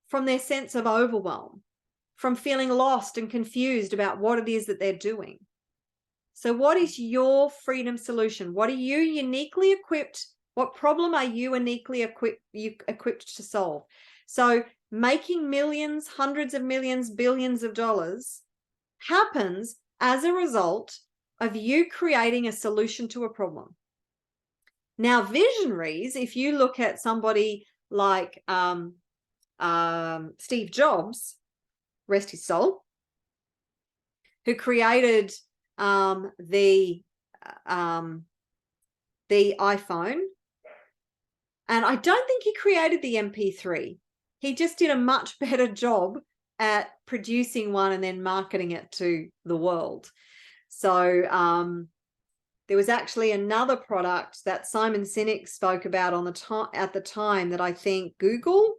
Speaker 1: from their sense of overwhelm, from feeling lost and confused about what it is that they're doing. So what is your freedom solution? What are you uniquely equipped? What problem are you uniquely equipped to solve? So making millions, hundreds of millions, billions of dollars happens as a result of you creating a solution to a problem. Now, visionaries, if you look at somebody like Steve Jobs, rest his soul, who created the iPhone, and I don't think he created the MP3. He just did a much better job at producing one and then marketing it to the world. So there was actually another product that Simon Sinek spoke about at the time that I think Google,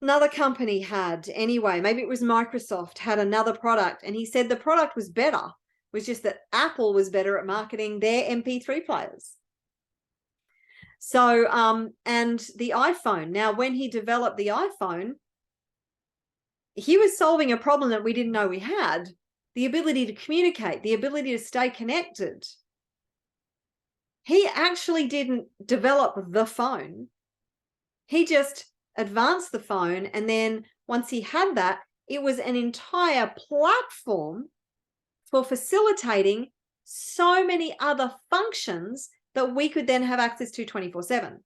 Speaker 1: another company had. Anyway, maybe it was Microsoft had another product, and he said the product was better. It was just that Apple was better at marketing their MP3 players. So, and the iPhone. Now, when he developed the iPhone, he was solving a problem that we didn't know we had. The ability to communicate, the ability to stay connected. He actually didn't develop the phone. He just advanced the phone, and then once he had that, it was an entire platform for facilitating so many other functions that we could then have access to 24/7.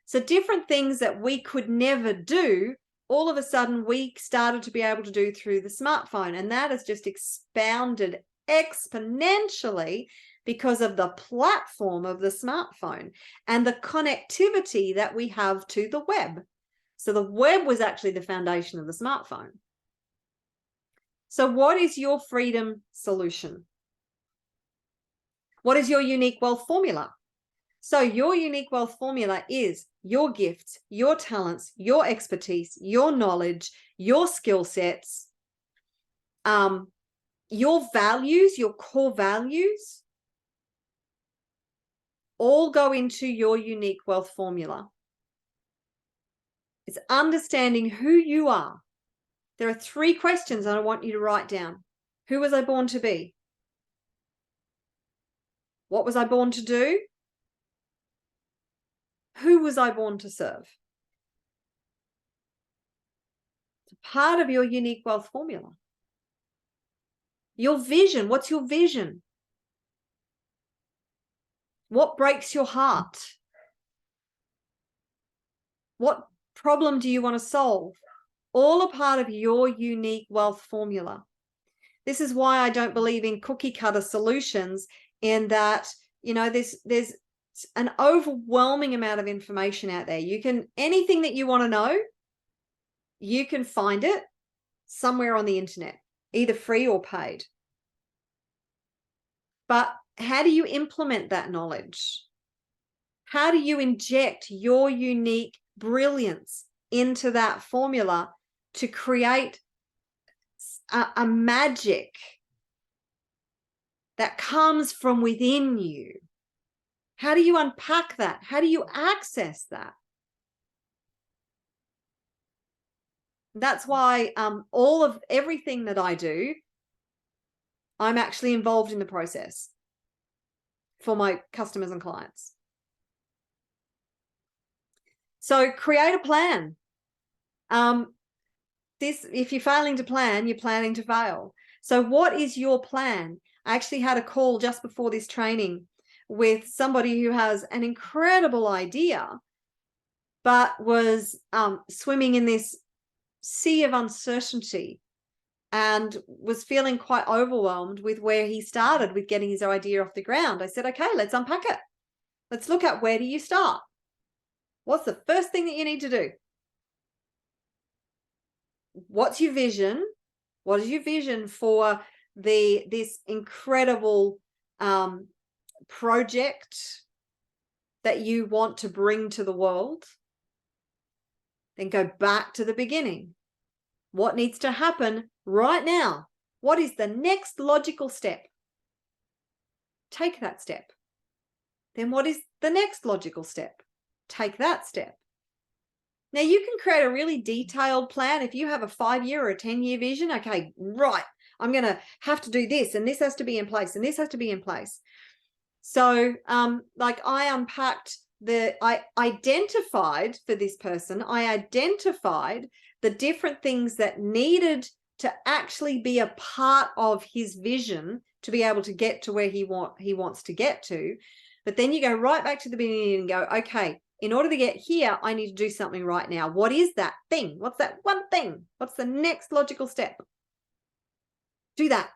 Speaker 1: So different things that we could never do, all of a sudden we started to be able to do through the smartphone, and that has just expounded exponentially because of the platform of the smartphone and the connectivity that we have to the web. So the web was actually the foundation of the smartphone. So what is your freedom solution? What is your unique wealth formula? So your unique wealth formula is your gifts, your talents, your expertise, your knowledge, your skill sets, your values, your core values, all go into your unique wealth formula. It's understanding who you are. There are 3 questions that I want you to write down. Who was I born to be? What was I born to do? Who was I born to serve? It's part of your unique wealth formula. Your vision. What's your vision? What breaks your heart? What problem do you want to solve? All a part of your unique wealth formula. This is why I don't believe in cookie cutter solutions, in that, you know, there's an overwhelming amount of information out there. You can, anything that you want to know, you can find it somewhere on the internet, either free or paid. But how do you implement that knowledge? How do you inject your unique brilliance into that formula to create a magic that comes from within you? How do you unpack that? How do you access that? That's why all of everything that I do, I'm actually involved in the process for my customers and clients. So create a plan. If you're failing to plan, you're planning to fail. So what is your plan? I actually had a call just before this training with somebody who has an incredible idea, but was swimming in this sea of uncertainty and was feeling quite overwhelmed with where he started with getting his idea off the ground. I said, okay, let's unpack it. Let's look at, where do you start? What's the first thing that you need to do? What's your vision? What is your vision for this incredible project that you want to bring to the world? Then go back to the beginning. What needs to happen right now What is the next logical step? Take that step. Then what is the next logical step? Take that step. Now you can create a really detailed plan. If you have a 5-year or a 10-year vision, okay, right, I'm going to have to do this, and this has to be in place, and this has to be in place. So like I identified for this person, I identified the different things that needed to actually be a part of his vision to be able to get to where he wants to get to. But then you go right back to the beginning and go, okay, in order to get here, I need to do something right now. What is that thing? What's that one thing? What's the next logical step? Do that.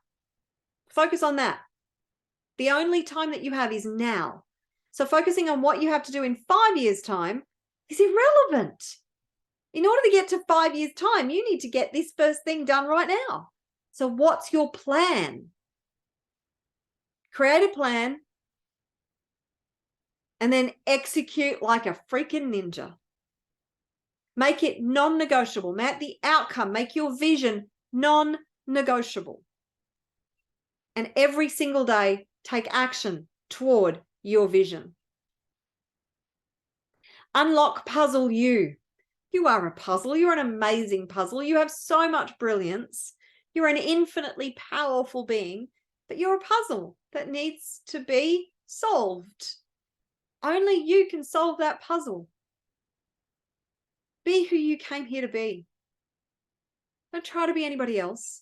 Speaker 1: Focus on that. The only time that you have is now. So focusing on what you have to do in 5 years' time is irrelevant. In order to get to 5 years' time, you need to get this first thing done right now. So what's your plan? Create a plan and then execute like a freaking ninja. Make it non-negotiable. Make the outcome, make your vision non-negotiable. And every single day, take action toward your vision. Unlock puzzle you. You are a puzzle. You're an amazing puzzle. You have so much brilliance. You're an infinitely powerful being, but you're a puzzle that needs to be solved. Only you can solve that puzzle. Be who you came here to be. Don't try to be anybody else.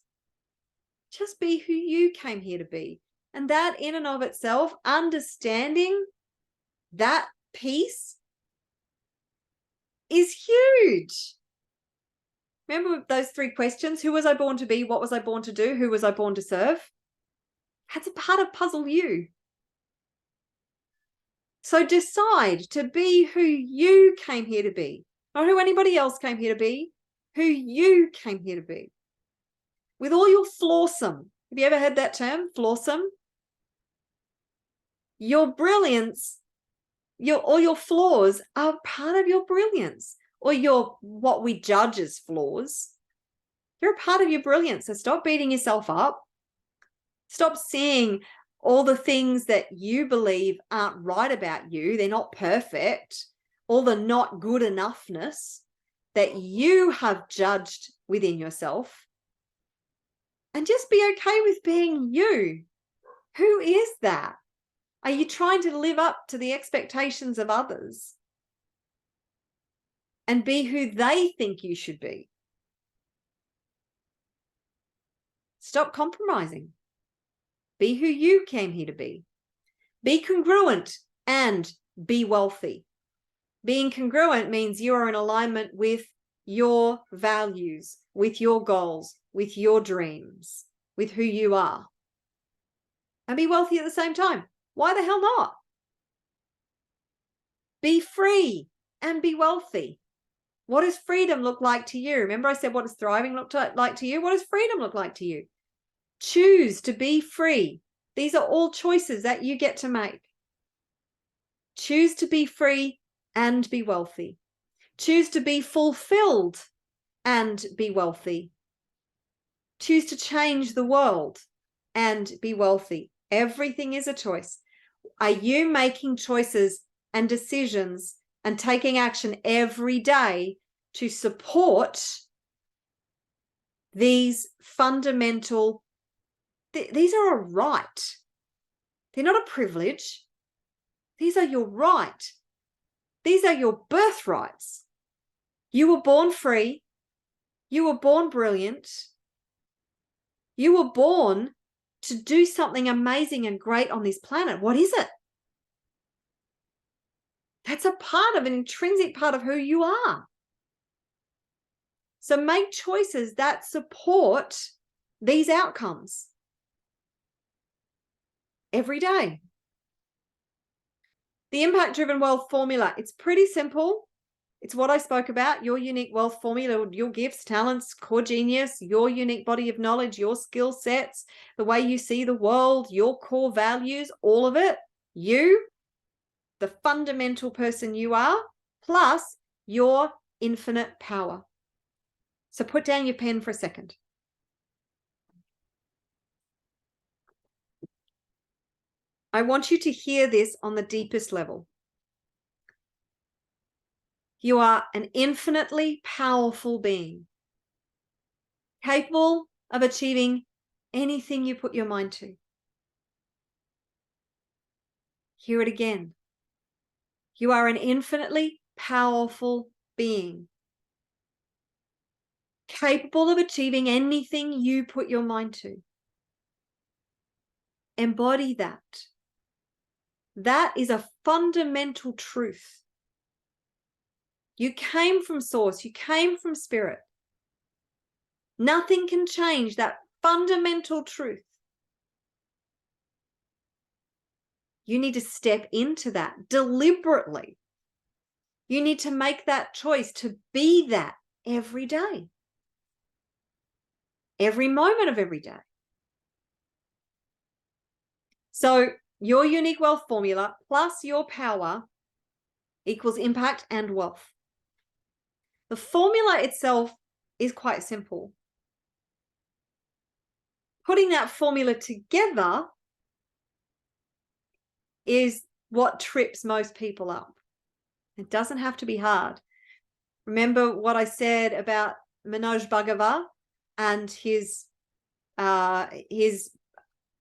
Speaker 1: Just be who you came here to be. And that in and of itself, understanding that piece is huge. Remember those 3 questions? Who was I born to be? What was I born to do? Who was I born to serve? That's a part of puzzle you. So decide to be who you came here to be, not who anybody else came here to be, who you came here to be. With all your flawsome. Have you ever heard that term, flawsome? Your brilliance, all your flaws are part of your brilliance, or your what we judge as flaws. You're a part of your brilliance. So stop beating yourself up. Stop seeing all the things that you believe aren't right about you. They're not perfect. All the not good enoughness that you have judged within yourself. And just be okay with being you. Who is that? Are you trying to live up to the expectations of others and be who they think you should be? Stop compromising. Be who you came here to be. Be congruent and be wealthy. Being congruent means you are in alignment with your values, with your goals, with your dreams, with who you are. And be wealthy at the same time. Why the hell not? Be free and be wealthy. What does freedom look like to you? Remember I said, what does thriving look like to you? What does freedom look like to you? Choose to be free. These are all choices that you get to make. Choose to be free and be wealthy. Choose to be fulfilled and be wealthy. Choose to change the world and be wealthy. Everything is a choice. Are you making choices and decisions and taking action every day to support these fundamental, these are a right. They're not a privilege. These are your right. These are your birthrights. You were born free. You were born brilliant. You were born to do something amazing and great on this planet. What is it? That's a part of an intrinsic part of who you are. So make choices that support these outcomes every day. The impact-driven wealth formula, it's pretty simple. It's what I spoke about, your unique wealth formula, your gifts, talents, core genius, your unique body of knowledge, your skill sets, the way you see the world, your core values, all of it. You, the fundamental person you are, plus your infinite power. So put down your pen for a second. I want you to hear this on the deepest level. You are an infinitely powerful being, capable of achieving anything you put your mind to. Hear it again. You are an infinitely powerful being, capable of achieving anything you put your mind to. Embody that. That is a fundamental truth. You came from source, you came from spirit. Nothing can change that fundamental truth. You need to step into that deliberately. You need to make that choice to be that every day, every moment of every day. So your unique wealth formula plus your power equals impact and wealth. The formula itself is quite simple. Putting that formula together is what trips most people up. It doesn't have to be hard. Remember what I said about Manoj Bhagava and his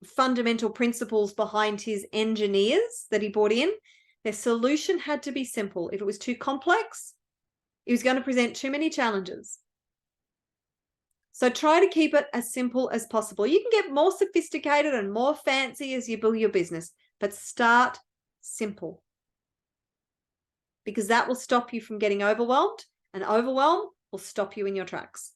Speaker 1: fundamental principles behind his engineers that he brought in? Their solution had to be simple. If it was too complex, it was going to present too many challenges. So try to keep it as simple as possible. You can get more sophisticated and more fancy as you build your business, but start simple, because that will stop you from getting overwhelmed, and overwhelm will stop you in your tracks.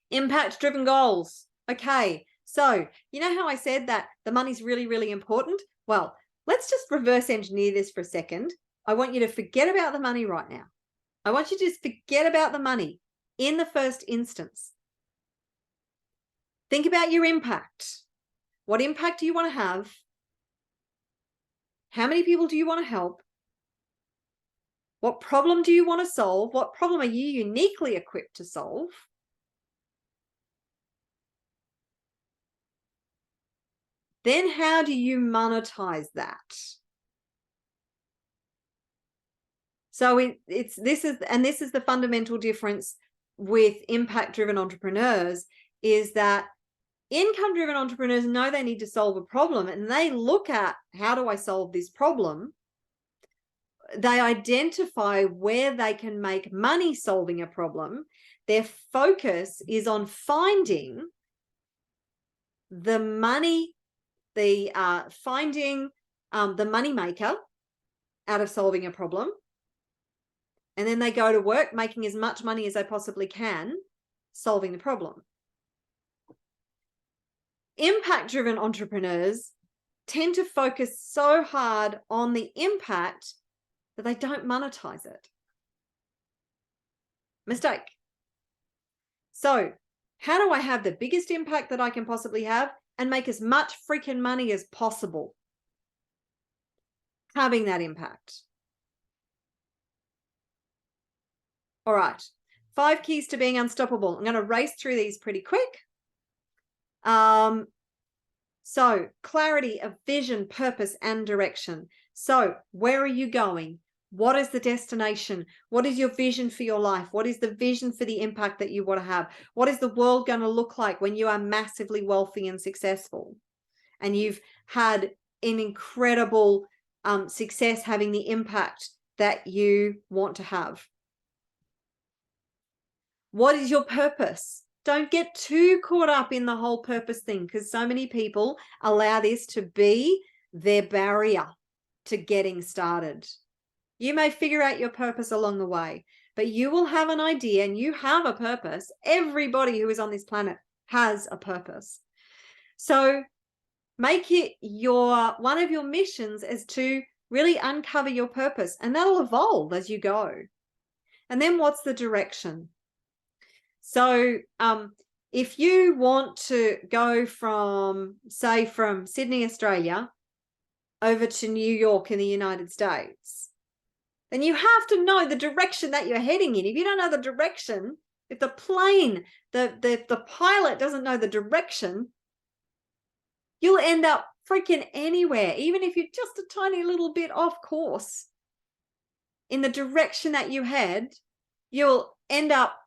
Speaker 1: Impact-driven goals. Okay, so you know how I said that the money's really, really important? Well, let's just reverse engineer this for a second. I want you to forget about the money right now. I want you to just forget about the money in the first instance. Think about your impact. What impact do you want to have? How many people do you want to help? What problem do you want to solve? What problem are you uniquely equipped to solve? Then how do you monetize that? So this is the fundamental difference with impact-driven entrepreneurs, is that income-driven entrepreneurs know they need to solve a problem, and they look at, how do I solve this problem? They identify where they can make money solving a problem. Their focus is on finding the money, finding the money maker out of solving a problem. And then they go to work making as much money as they possibly can solving the problem. Impact-driven entrepreneurs tend to focus so hard on the impact that they don't monetize it. Mistake. So how do I have the biggest impact that I can possibly have and make as much freaking money as possible having that impact? All right, 5 keys to being unstoppable. I'm going to race through these pretty quick. So clarity of vision, purpose, and direction. So where are you going? What is the destination? What is your vision for your life? What is the vision for the impact that you want to have? What is the world going to look like when you are massively wealthy and successful? And you've had an incredible success having the impact that you want to have. What is your purpose? Don't get too caught up in the whole purpose thing, because so many people allow this to be their barrier to getting started. You may figure out your purpose along the way, but you will have an idea, and you have a purpose. Everybody who is on this planet has a purpose. So make it one of your missions is to really uncover your purpose, and that'll evolve as you go. And then what's the direction? So if you want to go from, say, from Sydney, Australia, over to New York in the United States, then you have to know the direction that you're heading in. If you don't know the direction, if the plane, the pilot doesn't know the direction, you'll end up freaking anywhere, even if you're just a tiny little bit off course in the direction that you had, you'll end up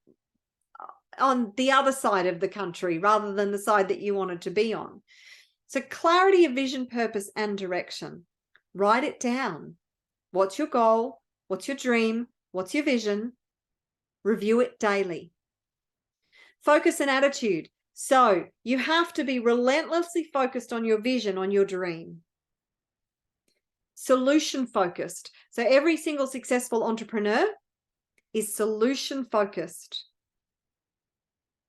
Speaker 1: on the other side of the country rather than the side that you wanted to be on. So clarity of vision, purpose, and direction. Write it down. What's your goal? What's your dream? What's your vision? Review it daily. Focus and attitude. So you have to be relentlessly focused on your vision, on your dream. Solution focused. So every single successful entrepreneur is solution focused.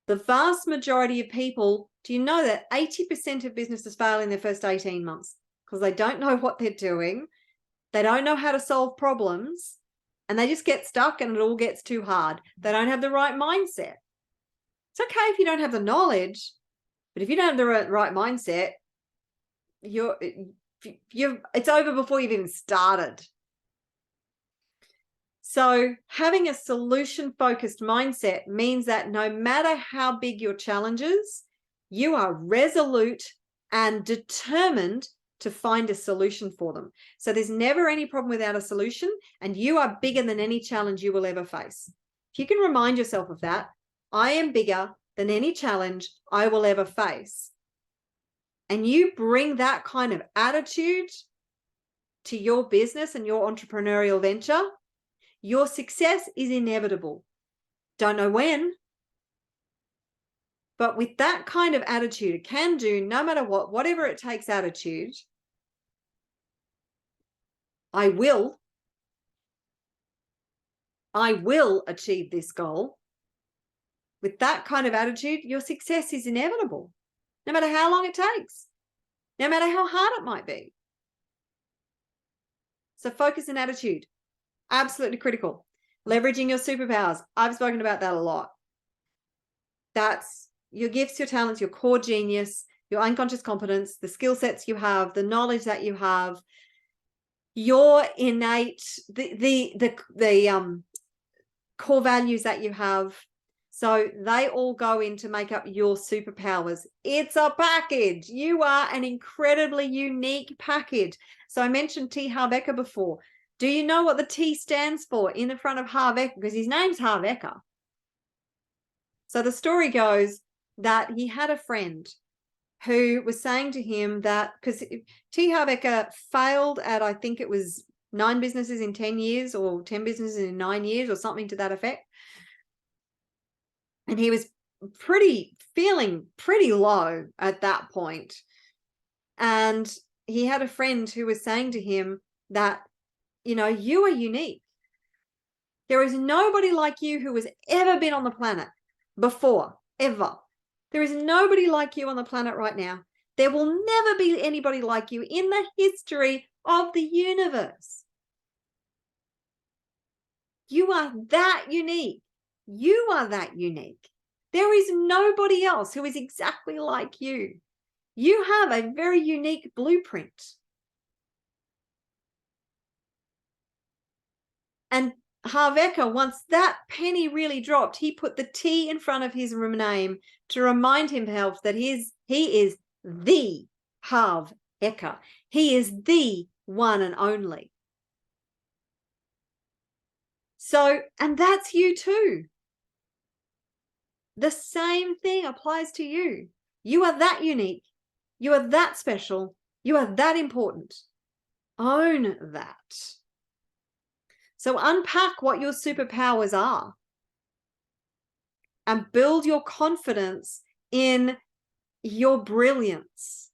Speaker 1: The vast majority of people, do you know that 80% of businesses fail in their first 18 months because they don't know what they're doing, they don't know how to solve problems, and they just get stuck and it all gets too hard. They don't have the right mindset. It's okay if you don't have the knowledge, but if you don't have the right mindset, it's over before you've even started. So having a solution-focused mindset means that no matter how big your challenges, you are resolute and determined to find a solution for them. So there's never any problem without a solution, and you are bigger than any challenge you will ever face. If you can remind yourself of that, I am bigger than any challenge I will ever face. And you bring that kind of attitude to your business and your entrepreneurial venture, your success is inevitable. Don't know when, but with that kind of attitude, it can do no matter what, whatever it takes attitude. I will achieve this goal. With that kind of attitude, your success is inevitable, no matter how long it takes, no matter how hard it might be. So focus and attitude, absolutely critical. Leveraging your superpowers. I've spoken about that a lot. That's your gifts, your talents, your core genius, your unconscious competence, the skill sets you have, the knowledge that you have, your innate, the core values that you have. So they all go in to make up your superpowers. It's a package. You are an incredibly unique package. So I mentioned T. Harv Eker before. Do you know what the T stands for in the front of Harv Eker? Because his name's Harv Eker. So the story goes that he had a friend who was saying to him that, because T. Harv Eker failed at, I think it was 9 businesses in 10 years or 10 businesses in 9 years or something to that effect. And he was feeling pretty low at that point. And he had a friend who was saying to him that, you know, you are unique. There is nobody like you who has ever been on the planet before, ever. There is nobody like you on the planet right now. There will never be anybody like you in the history of the universe. You are that unique. You are that unique. There is nobody else who is exactly like you. You have a very unique blueprint. And Harv Eker, once that penny really dropped, he put the T in front of his name to remind himself that he is the Harv Eker. He is the one and only. So, and that's you too. The same thing applies to you. You are that unique. You are that special. You are that important. Own that. So unpack what your superpowers are and build your confidence in your brilliance,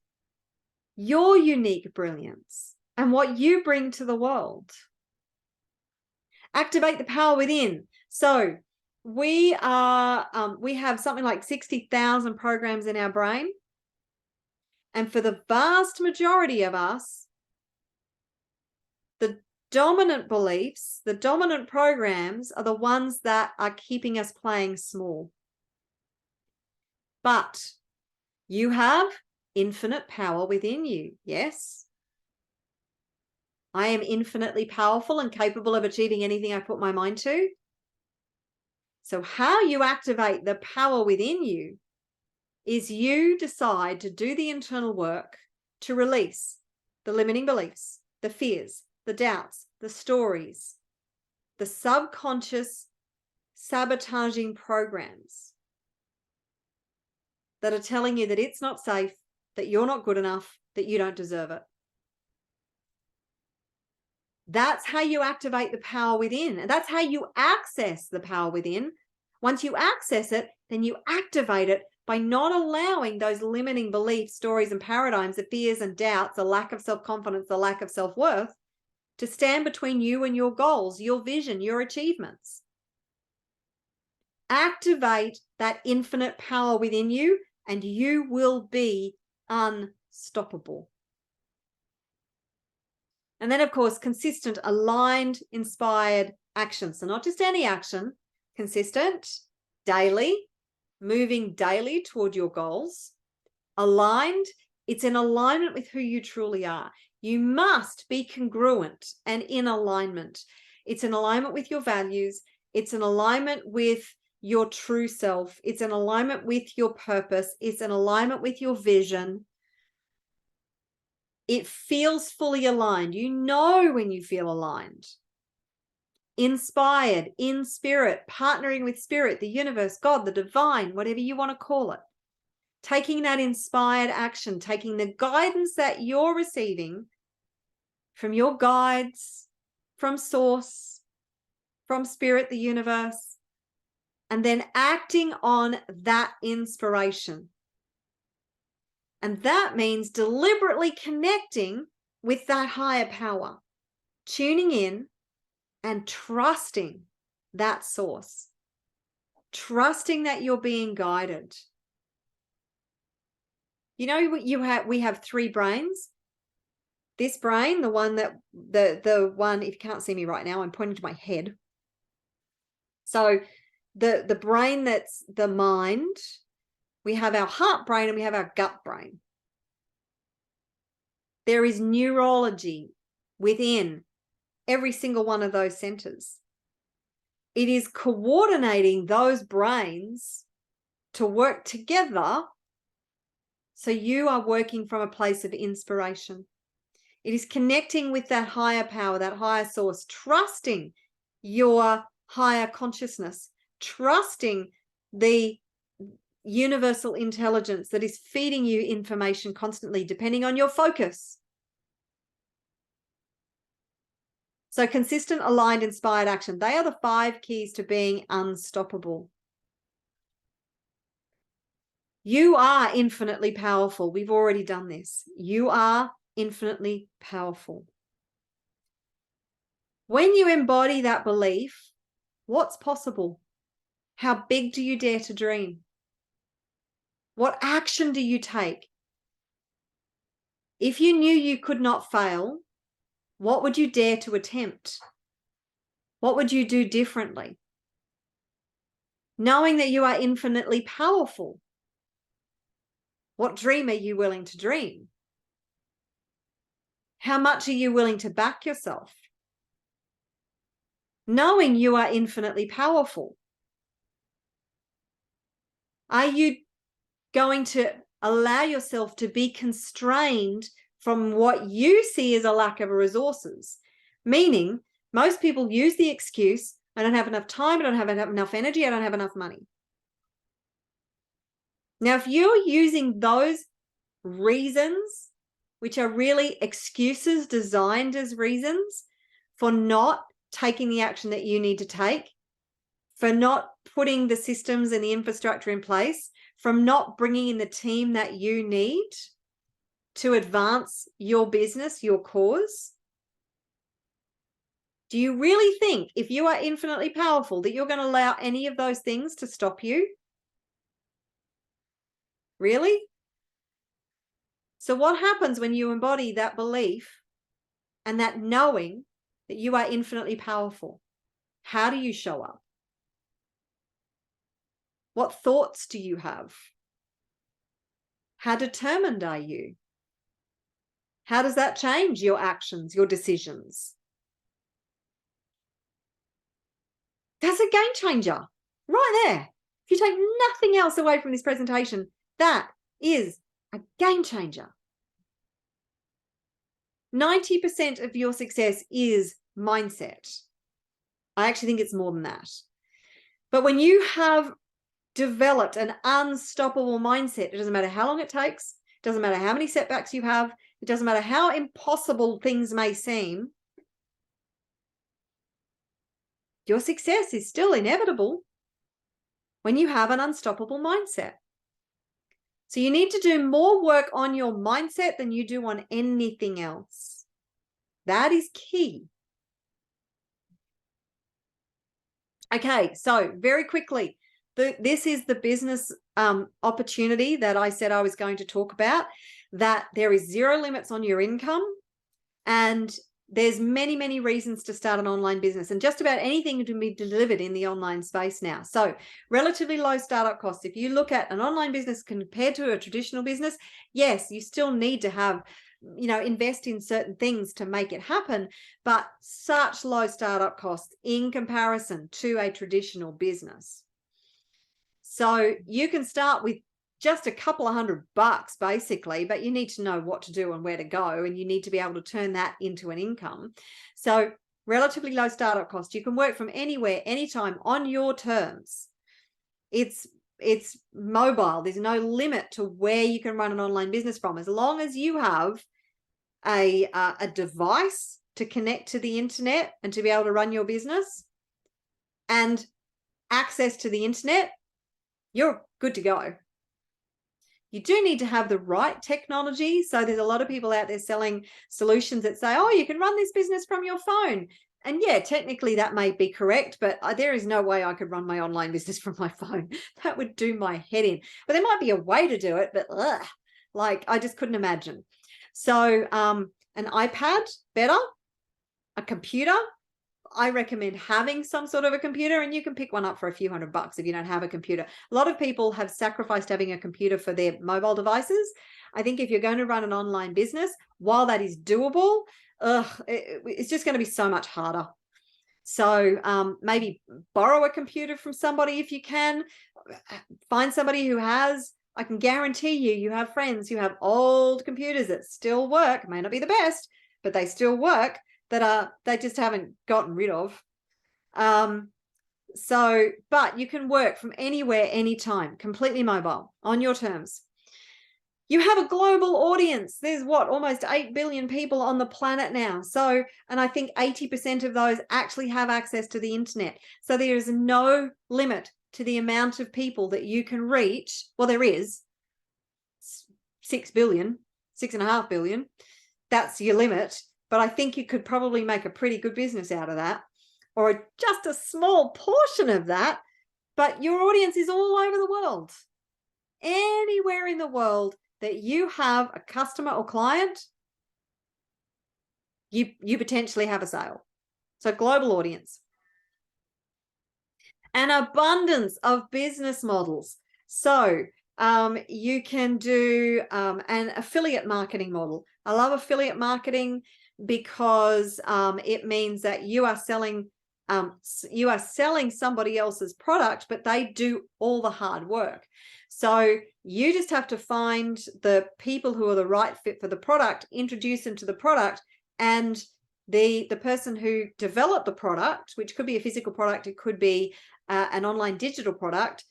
Speaker 1: your unique brilliance, and what you bring to the world. Activate the power within. So we have something like 60,000 programs in our brain. And for the vast majority of us, the dominant beliefs, the dominant programs are the ones that are keeping us playing small. But you have infinite power within you. Yes. I am infinitely powerful and capable of achieving anything I put my mind to. So how you activate the power within you is you decide to do the internal work to release the limiting beliefs, the fears, the doubts, the stories, the subconscious sabotaging programs that are telling you that it's not safe, that you're not good enough, that you don't deserve it. That's how you activate the power within. And that's how you access the power within. Once you access it, then you activate it by not allowing those limiting beliefs, stories, and paradigms, the fears and doubts, the lack of self-confidence, the lack of self-worth, to stand between you and your goals, your vision, your achievements. Activate that infinite power within you, and you will be unstoppable. And then, of course, consistent, aligned, inspired action. So not just any action, consistent, daily, moving daily toward your goals. Aligned, it's in alignment with who you truly are. You must be congruent and in alignment. It's in alignment with your values. It's in alignment with your true self. It's in alignment with your purpose. It's in alignment with your vision. It feels fully aligned. You know when you feel aligned. Inspired, in spirit, partnering with spirit, the universe, God, the divine, whatever you want to call it. Taking that inspired action, taking the guidance that you're receiving from your guides, from source, from spirit, the universe, and then acting on that inspiration. And that means deliberately connecting with that higher power, tuning in and trusting that source, trusting that you're being guided. You know, we have three brains. This brain, the one that, the one, if you can't see me right now, I'm pointing to my head. So the brain that's the mind, we have our heart brain and we have our gut brain. There is neurology within every single one of those centers. It is coordinating those brains to work together so you are working from a place of inspiration. It is connecting with that higher power, that higher source, trusting your higher consciousness, trusting the universal intelligence that is feeding you information constantly, depending on your focus. So consistent, aligned, inspired action. They are the 5 keys to being unstoppable. You are infinitely powerful. We've already done this. You are infinitely powerful. When you embody that belief, what's possible? How big do you dare to dream? What action do you take? If you knew you could not fail, what would you dare to attempt? What would you do differently? Knowing that you are infinitely powerful, what dream are you willing to dream? How much are you willing to back yourself? Knowing you are infinitely powerful, are you going to allow yourself to be constrained from what you see as a lack of resources? Meaning, most people use the excuse, I don't have enough time, I don't have enough energy, I don't have enough money. Now, if you're using those reasons, which are really excuses designed as reasons for not taking the action that you need to take, for not putting the systems and the infrastructure in place, from not bringing in the team that you need to advance your business, your cause, do you really think if you are infinitely powerful that you're going to allow any of those things to stop you? Really? So what happens when you embody that belief and that knowing that you are infinitely powerful? How do you show up? What thoughts do you have? How determined are you? How does that change your actions, your decisions? That's a game changer right there. If you take nothing else away from this presentation, that is a game changer. 90% of your success is mindset. I actually think it's more than that. But when you have developed an unstoppable mindset, it doesn't matter how long it takes, it doesn't matter how many setbacks you have, it doesn't matter how impossible things may seem, your success is still inevitable when you have an unstoppable mindset. So you need to do more work on your mindset than you do on anything else. That is key. Okay, so very quickly, this is the business opportunity that I said I was going to talk about, that there is zero limits on your income, and there's many, many reasons to start an online business, and just about anything can be delivered in the online space now. So relatively low startup costs. If you look at an online business compared to a traditional business, yes, you still need to have, invest in certain things to make it happen, but such low startup costs in comparison to a traditional business. So you can start with just a couple of $100 basically, but you need to know what to do and where to go, and you need to be able to turn that into an income. So relatively low startup cost. You can work from anywhere, anytime, on your terms. It's mobile. There's no limit to where you can run an online business from, as long as you have a device to connect to the internet and to be able to run your business and access to the internet. You're good to go. You do need to have the right technology. So there's a lot of people out there selling solutions that say, oh, you can run this business from your phone. And yeah, technically that may be correct, but there is no way I could run my online business from my phone. That would do my head in. But there might be a way to do it, but I just couldn't imagine. So an iPad, better. A computer, I recommend having some sort of a computer, and you can pick one up for a few $100 if you don't have a computer. A lot of people have sacrificed having a computer for their mobile devices. I think if you're going to run an online business, while that is doable, it's just going to be so much harder. So maybe borrow a computer from somebody if you can. Find somebody who has. I can guarantee you have friends who have old computers that still work. May not be the best, but they still work, that they just haven't gotten rid of. But you can work from anywhere, anytime, completely mobile, on your terms. You have a global audience. There's almost 8 billion people on the planet now. So, and I think 80% of those actually have access to the internet. So there is no limit to the amount of people that you can reach. Well, there is 6 billion, 6.5 billion. That's your limit. But I think you could probably make a pretty good business out of that, or just a small portion of that. But your audience is all over the world. Anywhere in the world that you have a customer or client, you potentially have a sale. So global audience. An abundance of business models. So you can do an affiliate marketing model. I love affiliate marketing because it means that you are selling somebody else's product, but they do all the hard work. So you just have to find the people who are the right fit for the product, introduce them to the product, and the person who developed the product, which could be a physical product, it could be an online digital product,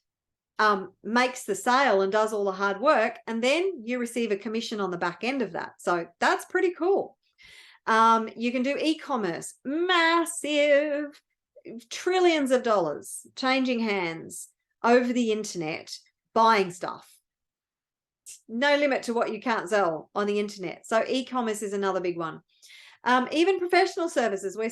Speaker 1: makes the sale and does all the hard work, and then you receive a commission on the back end of that. So that's pretty cool. You can do e-commerce, massive, trillions of dollars changing hands over the internet, buying stuff. No limit to what you can't sell on the internet. So e-commerce is another big one. Even professional services, we're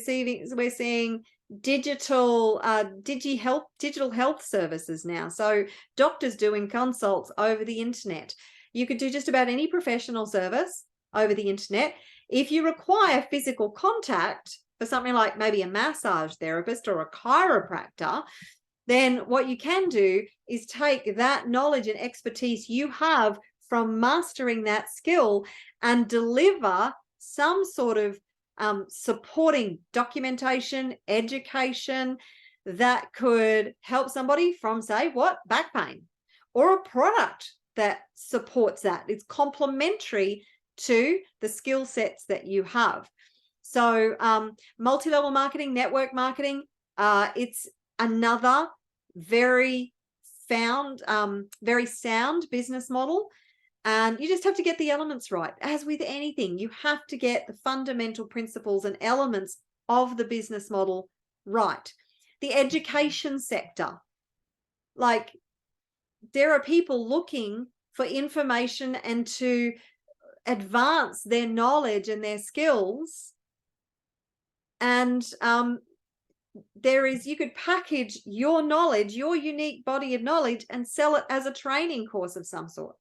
Speaker 1: seeing digital health services now. So doctors doing consults over the internet. You could do just about any professional service over the internet. If you require physical contact for something like maybe a massage therapist or a chiropractor, then what you can do is take that knowledge and expertise you have from mastering that skill and deliver some sort of supporting documentation, education that could help somebody from, say, back pain, or a product that supports that. It's complementary to the skill sets that you have. So multi-level marketing, network marketing, it's another very sound business model. And you just have to get the elements right. As with anything, you have to get the fundamental principles and elements of the business model right. The education sector, like, there are people looking for information and to advance their knowledge and their skills. And you could package your knowledge, your unique body of knowledge, and sell it as a training course of some sort.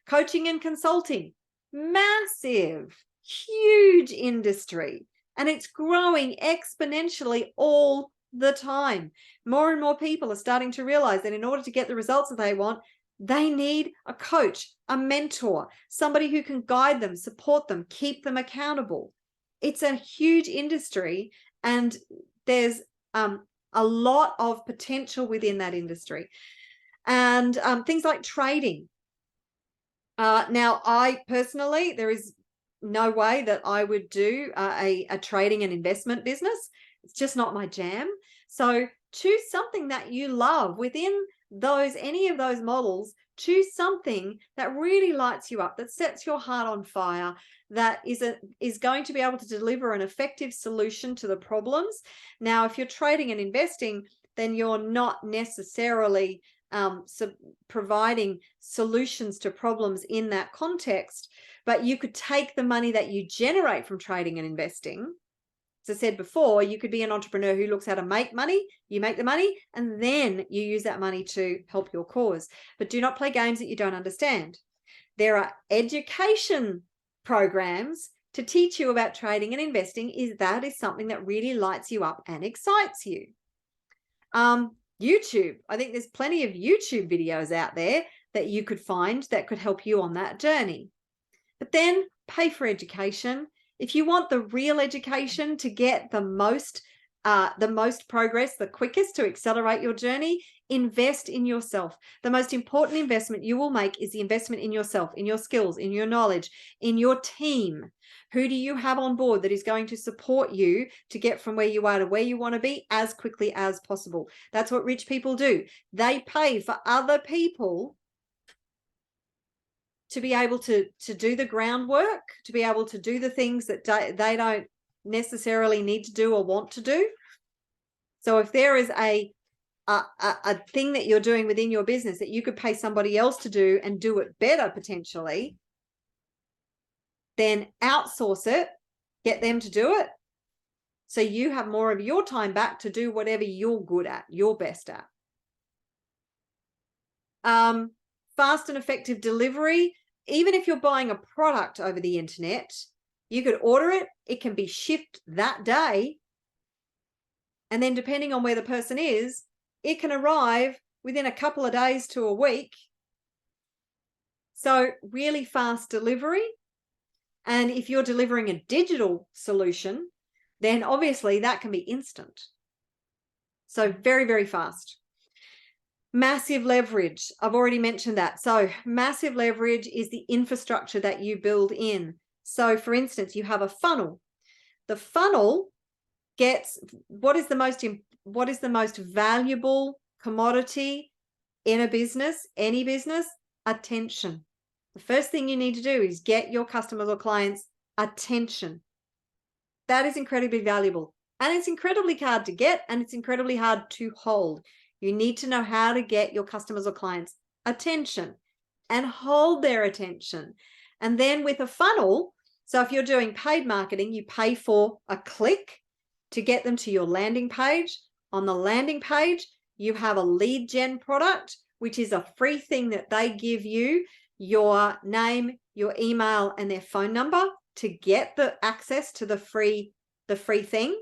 Speaker 1: Coaching and consulting, massive, huge industry, and it's growing exponentially all the time. More and more people are starting to realize that in order to get the results that they want, they need a coach, a mentor, somebody who can guide them, support them, keep them accountable. It's a huge industry, and there's a lot of potential within that industry. And things like trading. Now, I personally, there is no way that I would do a trading and investment business. It's just not my jam. So choose something that you love within any of those models. Choose something that really lights you up, that sets your heart on fire, that is going to be able to deliver an effective solution to the problems. Now, if you're trading and investing, then you're not necessarily providing solutions to problems in that context, but you could take the money that you generate from trading and investing. As I said before, you could be an entrepreneur who looks how to make money. You make the money, and then you use that money to help your cause. But do not play games that you don't understand. There are education programs to teach you about trading and investing. That is something that really lights you up and excites you. YouTube. I think there's plenty of YouTube videos out there that you could find that could help you on that journey. But then pay for education. If you want the real education to get the most progress, the quickest, to accelerate your journey, invest in yourself. The most important investment you will make is the investment in yourself, in your skills, in your knowledge, in your team. Who do you have on board that is going to support you to get from where you are to where you want to be as quickly as possible? That's what rich people do. They pay for other people to be able to do the groundwork, to be able to do the things that they don't necessarily need to do or want to do. So if there is a thing that you're doing within your business that you could pay somebody else to do and do it better potentially, then outsource it, get them to do it, so you have more of your time back to do whatever you're good at, you're best at. Fast and effective delivery. Even if you're buying a product over the internet, you could order it, it can be shipped that day, and then depending on where the person is, it can arrive within a couple of days to a week. So really fast delivery. And if you're delivering a digital solution, then obviously that can be instant. So very, very fast. Massive leverage. I've already mentioned that. So massive leverage is the infrastructure that you build in. So for instance, you have a funnel. The funnel gets what is the most valuable commodity in a business, any business? Attention. The first thing you need to do is get your customers or clients' attention. That is incredibly valuable, and it's incredibly hard to get, and it's incredibly hard to hold. You need to know how to get your customers or clients' attention and hold their attention. And then with a funnel, so if you're doing paid marketing, you pay for a click to get them to your landing page. On the landing page, you have a lead gen product, which is a free thing that they give you, your name, your email, and their phone number to get the access to the free thing.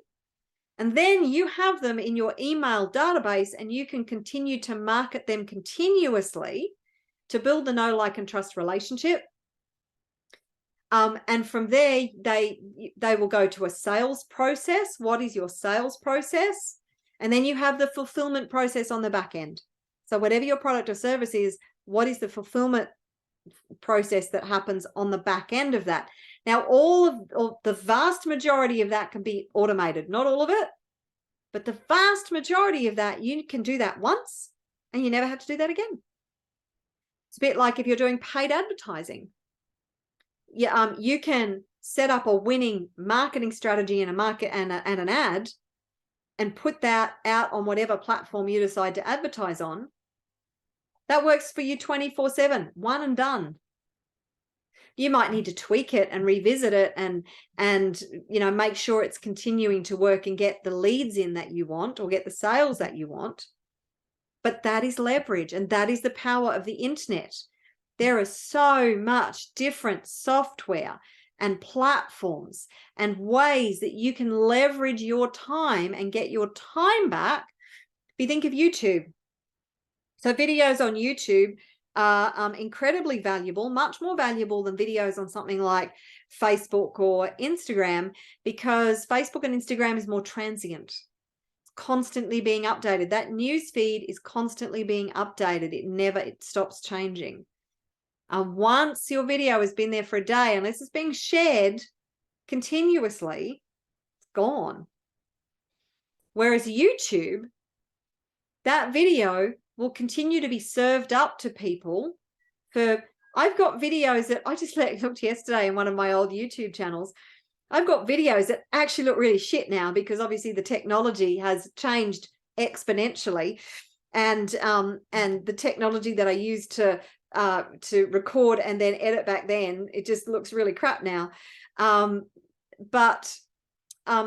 Speaker 1: And then you have them in your email database, and you can continue to market them continuously to build the know, like, and trust relationship. And from there, they will go to a sales process. What is your sales process? And then you have the fulfillment process on the back end. So whatever your product or service is, what is the fulfillment process that happens on the back end of that. Now, all the vast majority of that can be automated, not all of it, but the vast majority of that, you can do that once and you never have to do that again. It's a bit like if you're doing paid advertising. Yeah, you can set up a winning marketing strategy and an ad and put that out on whatever platform you decide to advertise on. That works for you 24/7, one and done. You might need to tweak it and revisit it and make sure it's continuing to work and get the leads in that you want or get the sales that you want. But that is leverage, and that is the power of the internet. There is so much different software and platforms and ways that you can leverage your time and get your time back. If you think of YouTube, so videos on YouTube are incredibly valuable, much more valuable than videos on something like Facebook or Instagram, because Facebook and Instagram is more transient. It's constantly being updated. That news feed is constantly being updated. It stops changing. Once your video has been there for a day, unless it's being shared continuously, it's gone. Whereas YouTube, that video will continue to be served up to people I've got videos that I just looked yesterday in one of my old YouTube channels. I've got videos that actually look really shit now because obviously the technology has changed exponentially, and the technology that I used to record and then edit back then, it just looks really crap now. But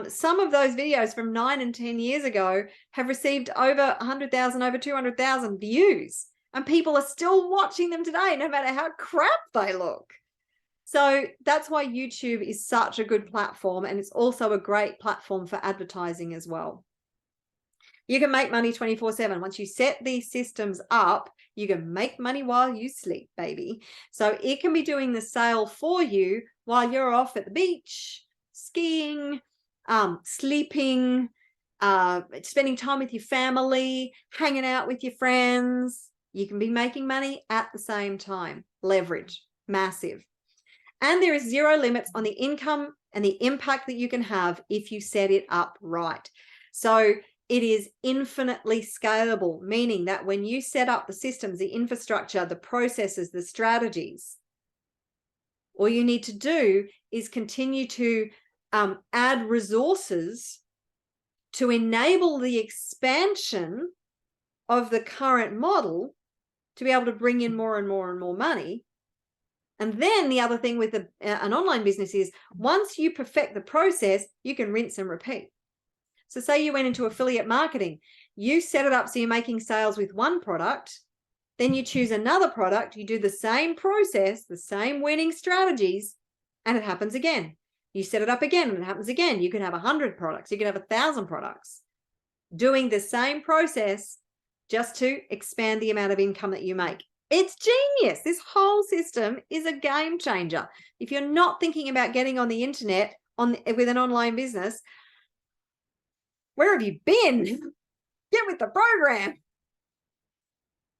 Speaker 1: some of those videos from 9 and 10 years ago have received over 100,000, over 200,000 views, and people are still watching them today, no matter how crap they look. So that's why YouTube is such a good platform, and it's also a great platform for advertising as well. You can make money 24/7. Once you set these systems up, you can make money while you sleep, baby. So it can be doing the sale for you while you're off at the beach, skiing, sleeping, spending time with your family, hanging out with your friends. You can be making money at the same time. Leverage, massive. And there is zero limits on the income and the impact that you can have if you set it up right. So it is infinitely scalable, meaning that when you set up the systems, the infrastructure, the processes, the strategies, all you need to do is continue to add resources to enable the expansion of the current model to be able to bring in more and more and more money. And then the other thing with an online business is once you perfect the process, you can rinse and repeat. So say you went into affiliate marketing, you set it up so you're making sales with one product, then you choose another product, you do the same process, the same winning strategies, and it happens again. You set it up again and it happens again. You can have 100 products, you can have 1,000 products, doing the same process just to expand the amount of income that you make. It's genius. This whole system is a game changer. If you're not thinking about getting on the internet with an online business, where have you been? Get with the program.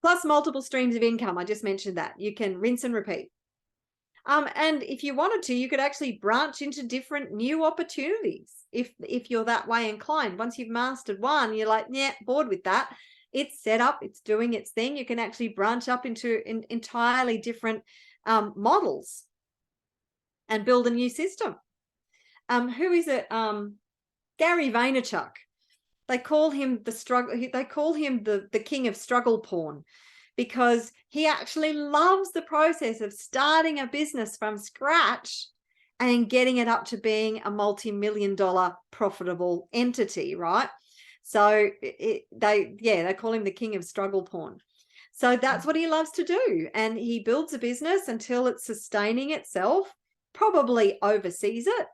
Speaker 1: Plus multiple streams of income. I just mentioned that. You can rinse and repeat. And if you wanted to, you could actually branch into different new opportunities if you're that way inclined. Once you've mastered one, you're like, yeah, bored with that. It's set up, it's doing its thing. You can actually branch up into entirely different models and build a new system. Who is it? Gary Vaynerchuk. They call him the king of struggle porn, because he actually loves the process of starting a business from scratch and getting it up to being a multi-million-dollar profitable entity, right? So they call him the king of struggle porn. So that's what he loves to do. And he builds a business until it's sustaining itself, probably oversees it.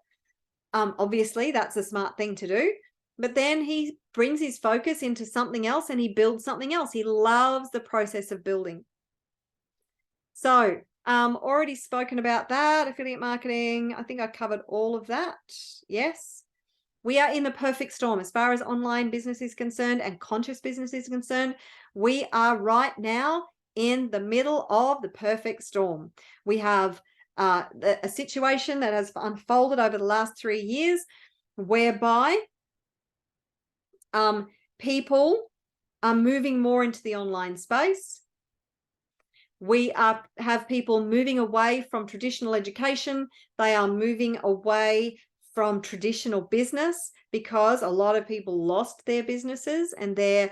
Speaker 1: Obviously, that's a smart thing to do. But then he brings his focus into something else and he builds something else. He loves the process of building. So already spoken about that, affiliate marketing. I think I covered all of that. Yes. We are in the perfect storm as far as online business is concerned and conscious business is concerned. We are right now in the middle of the perfect storm. We have a situation that has unfolded over the last 3 years whereby people are moving more into the online space. We have people moving away from traditional education. They are moving away from traditional business because a lot of people lost their businesses, and their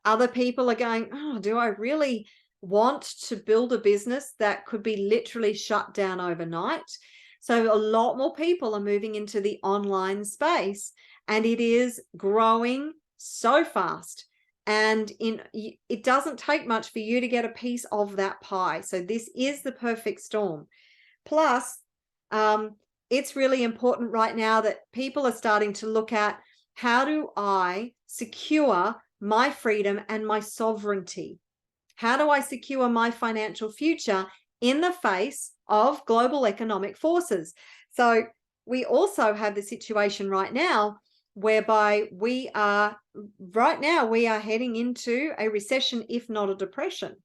Speaker 1: other people are going, oh, do I really want to build a business that could be literally shut down overnight? So a lot more people are moving into the online space, and it is growing so fast. And it doesn't take much for you to get a piece of that pie. So this is the perfect storm. Plus, it's really important right now that people are starting to look at, how do I secure my freedom and my sovereignty? How do I secure my financial future in the face of global economic forces? So we also have the situation right now whereby we are heading into a recession, if not a depression.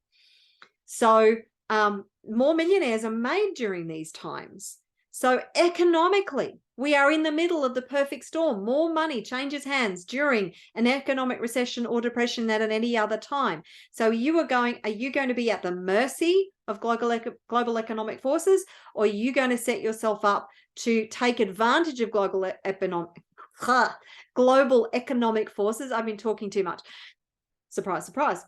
Speaker 1: So more millionaires are made during these times. So economically, we are in the middle of the perfect storm. More money changes hands during an economic recession or depression than at any other time. So are you going to be at the mercy of global economic forces, or are you going to set yourself up to take advantage of global economic forces? I've been talking too much. Surprise, surprise.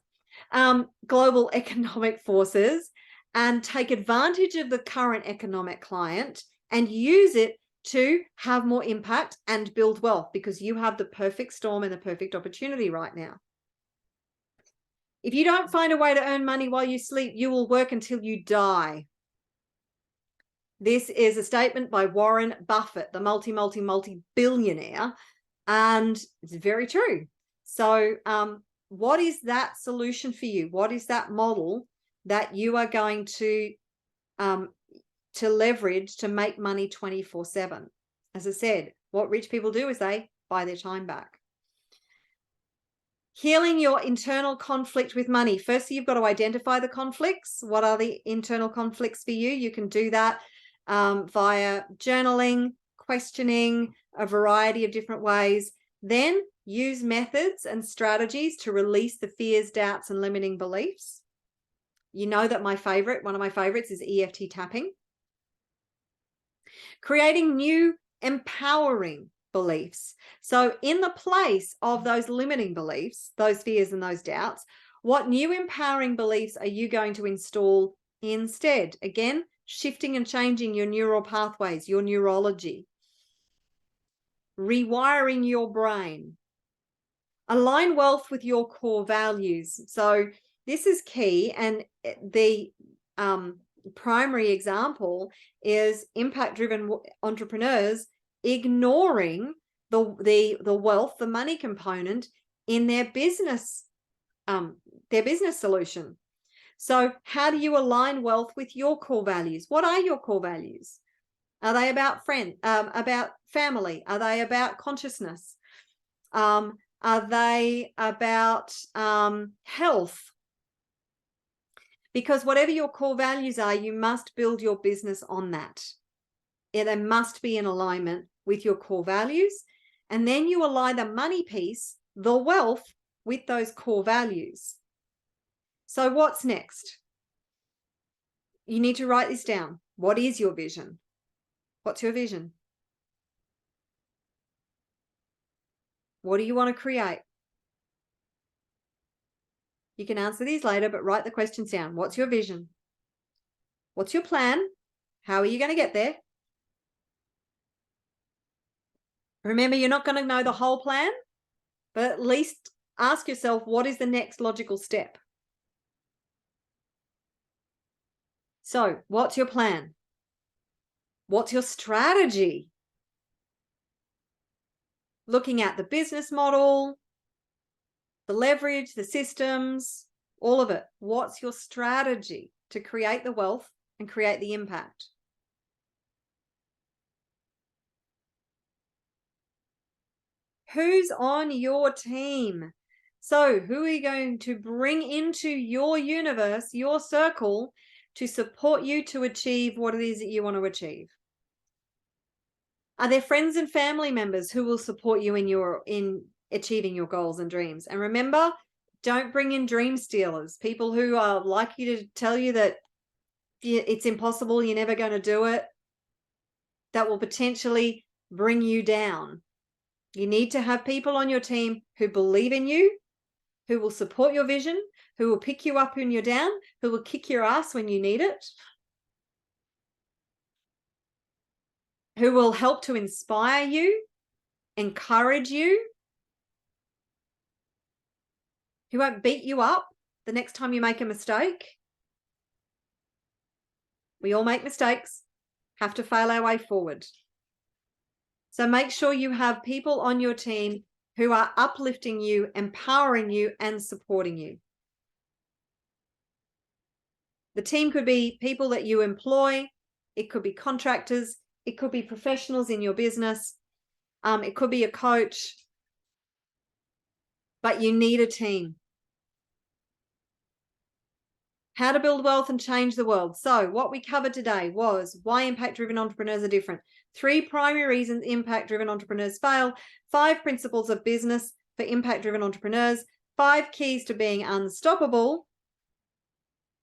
Speaker 1: Global economic forces, and take advantage of the current economic climate and use it to have more impact and build wealth, because you have the perfect storm and the perfect opportunity right now. If you don't find a way to earn money while you sleep, you will work until you die. This is a statement by Warren Buffett, the multi-billionaire, and it's very true. So what is that solution for you? What is that model that you are going to leverage to make money 24/7? As I said, what rich people do is they buy their time back. Healing your internal conflict with money. Firstly, you've got to identify the conflicts. What are the internal conflicts for you? You can do that via journaling, questioning, a variety of different ways. Then use methods and strategies to release the fears, doubts, and limiting beliefs. You know that one of my favorites is EFT tapping. Creating new empowering beliefs. So in the place of those limiting beliefs, those fears and those doubts, what new empowering beliefs are you going to install instead? Again, shifting and changing your neural pathways, your neurology. Rewiring your brain. Align wealth with your core values. So this is key, and the primary example is impact-driven entrepreneurs ignoring the wealth, the money component in their business solution. So how do you align wealth with your core values? What are your core values? Are they about about family? Are they about consciousness? Are they about health? Because whatever your core values are, you must build your business on that. They must be in alignment with your core values. And then you align the money piece, the wealth, with those core values. So what's next? You need to write this down. What is your vision? What's your vision? What do you want to create? You can answer these later, but write the questions down. What's your vision? What's your plan? How are you going to get there? Remember, you're not going to know the whole plan, but at least ask yourself, what is the next logical step? So, what's your plan? What's your strategy? Looking at the business model, the leverage, the systems, all of it. What's your strategy to create the wealth and create the impact? Who's on your team? So who are you going to bring into your universe, your circle, to support you to achieve what it is that you want to achieve? Are there friends and family members who will support you in achieving your goals and dreams? And remember, don't bring in dream stealers, people who are likely to tell you that it's impossible, you're never going to do it. That will potentially bring you down. You need to have people on your team who believe in you, who will support your vision, who will pick you up when you're down, who will kick your ass when you need it, who will help to inspire you, encourage you, who won't beat you up the next time you make a mistake. We all make mistakes, have to fail our way forward. So make sure you have people on your team who are uplifting you, empowering you, and supporting you. The team could be people that you employ. It could be contractors. It could be professionals in your business. It could be a coach. But you need a team. How to build wealth and change the world. So what we covered today was why impact-driven entrepreneurs are different. 3 primary reasons impact-driven entrepreneurs fail. 5 principles of business for impact-driven entrepreneurs. 5 keys to being unstoppable.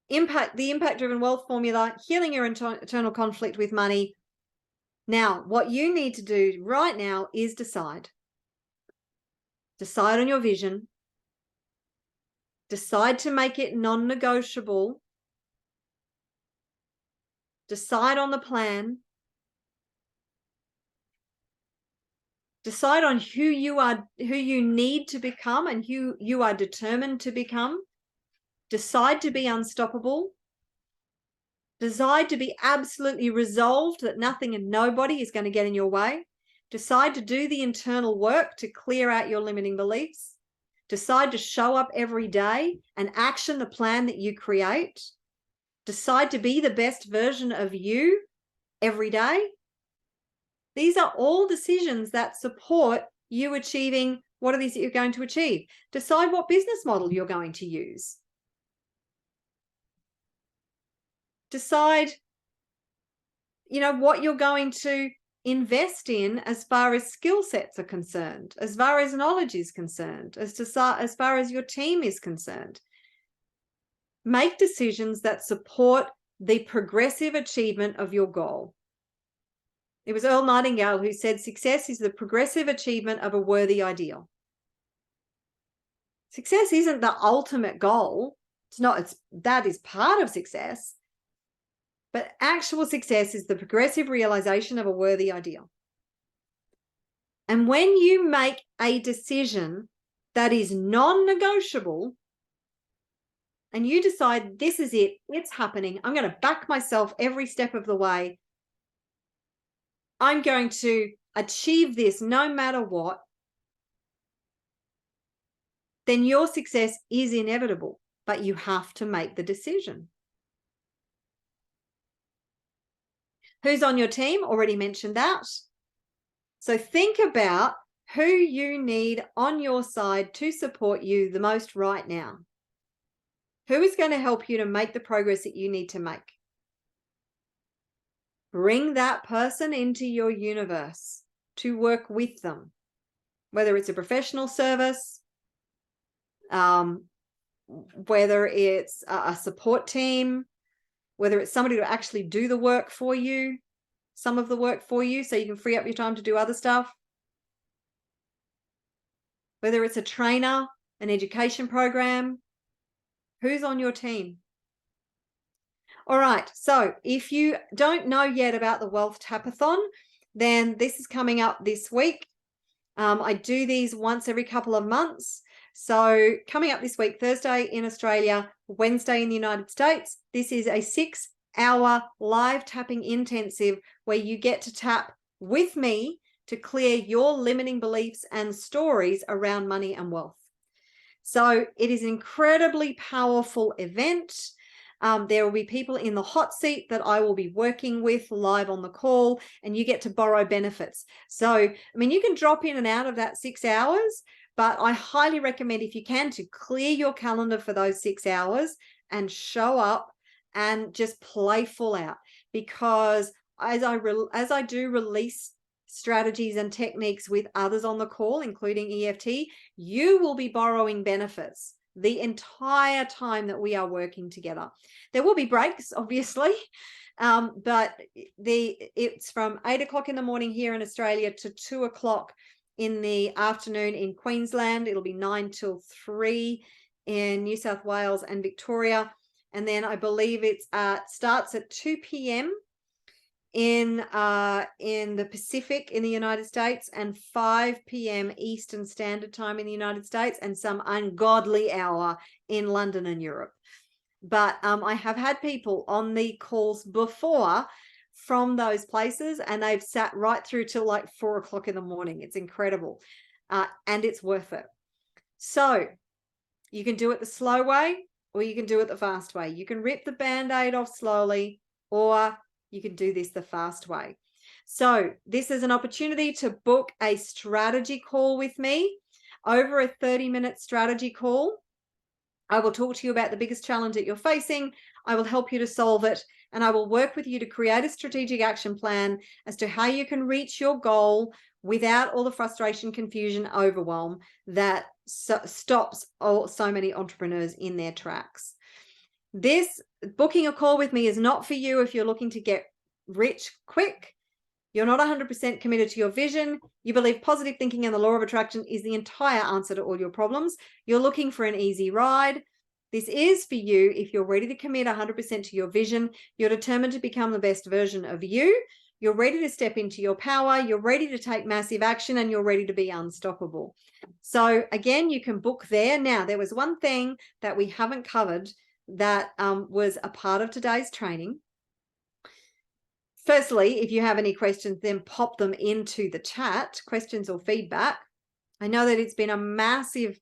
Speaker 1: The impact-driven wealth formula, healing your internal conflict with money. Now, what you need to do right now is decide. Decide on your vision. Decide to make it non-negotiable. Decide on the plan. Decide on who you need to become and who you are determined to become. Decide to be unstoppable. Decide to be absolutely resolved that nothing and nobody is going to get in your way. Decide to do the internal work to clear out your limiting beliefs. Decide to show up every day and action the plan that you create. Decide to be the best version of you every day. These are all decisions that support you achieving what it is that you're going to achieve. Decide what business model you're going to use. Decide, what you're going to invest in as far as skill sets are concerned, as far as knowledge is concerned, as far as your team is concerned. Make decisions that support the progressive achievement of your goal. It was Earl Nightingale who said success is the progressive achievement of a worthy ideal. Success isn't the ultimate goal. That is part of success. But actual success is the progressive realization of a worthy ideal. And when you make a decision that is non-negotiable, and you decide this is it, it's happening, I'm going to back myself every step of the way, I'm going to achieve this no matter what, then your success is inevitable, but you have to make the decision. Who's on your team? Already mentioned that. So think about who you need on your side to support you the most right now. Who is going to help you to make the progress that you need to make? Bring that person into your universe to work with them, whether it's a professional service, whether it's a support team, whether it's somebody to actually do the work for you, some of the work for you, so you can free up your time to do other stuff. Whether it's a trainer, an education program, who's on your team? All right, so if you don't know yet about the Wealth Tapathon, then this is coming up this week. I do these once every couple of months. So coming up this week, Thursday in Australia, Wednesday in the United States, this is a 6-hour live tapping intensive where you get to tap with me to clear your limiting beliefs and stories around money and wealth. So it is an incredibly powerful event. There will be people in the hot seat that I will be working with live on the call, and you get to borrow benefits. So, I mean, you can drop in and out of that 6 hours, But I highly recommend, if you can, to clear your calendar for those 6 hours and show up and just play full out. Because as I do release strategies and techniques with others on the call, including EFT, you will be borrowing benefits the entire time that we are working together. There will be breaks, obviously, but it's from 8 o'clock in the morning here in Australia to 2 o'clock in the afternoon in Queensland. It'll be 9 till 3 in New South Wales and Victoria. And then I believe it starts at 2 p.m. in the Pacific in the United States, and 5 p.m. Eastern Standard Time in the United States, and some ungodly hour in London and Europe. But I have had people on the calls before from those places, and they've sat right through till like 4 o'clock in the morning. It's incredible, and it's worth it. So you can do it the slow way, or you can do it the fast way. You can rip the Band-Aid off slowly, or you can do this the fast way. So this is an opportunity to book a strategy call with me. Over a 30-minute strategy call, I will talk to you about the biggest challenge that you're facing. I will help you to solve it, and I will work with you to create a strategic action plan as to how you can reach your goal without all the frustration, confusion, overwhelm that stops so many entrepreneurs in their tracks. This booking a call with me is not for you if you're looking to get rich quick. You're not 100% committed to your vision. You believe positive thinking and the law of attraction is the entire answer to all your problems. You're looking for an easy ride. This is for you if you're ready to commit 100% to your vision. You're determined to become the best version of you. You're ready to step into your power. You're ready to take massive action, and you're ready to be unstoppable. So again, you can book there. Now, there was one thing that we haven't covered that was a part of today's training. Firstly, if you have any questions, then pop them into the chat, questions or feedback. I know that it's been a massive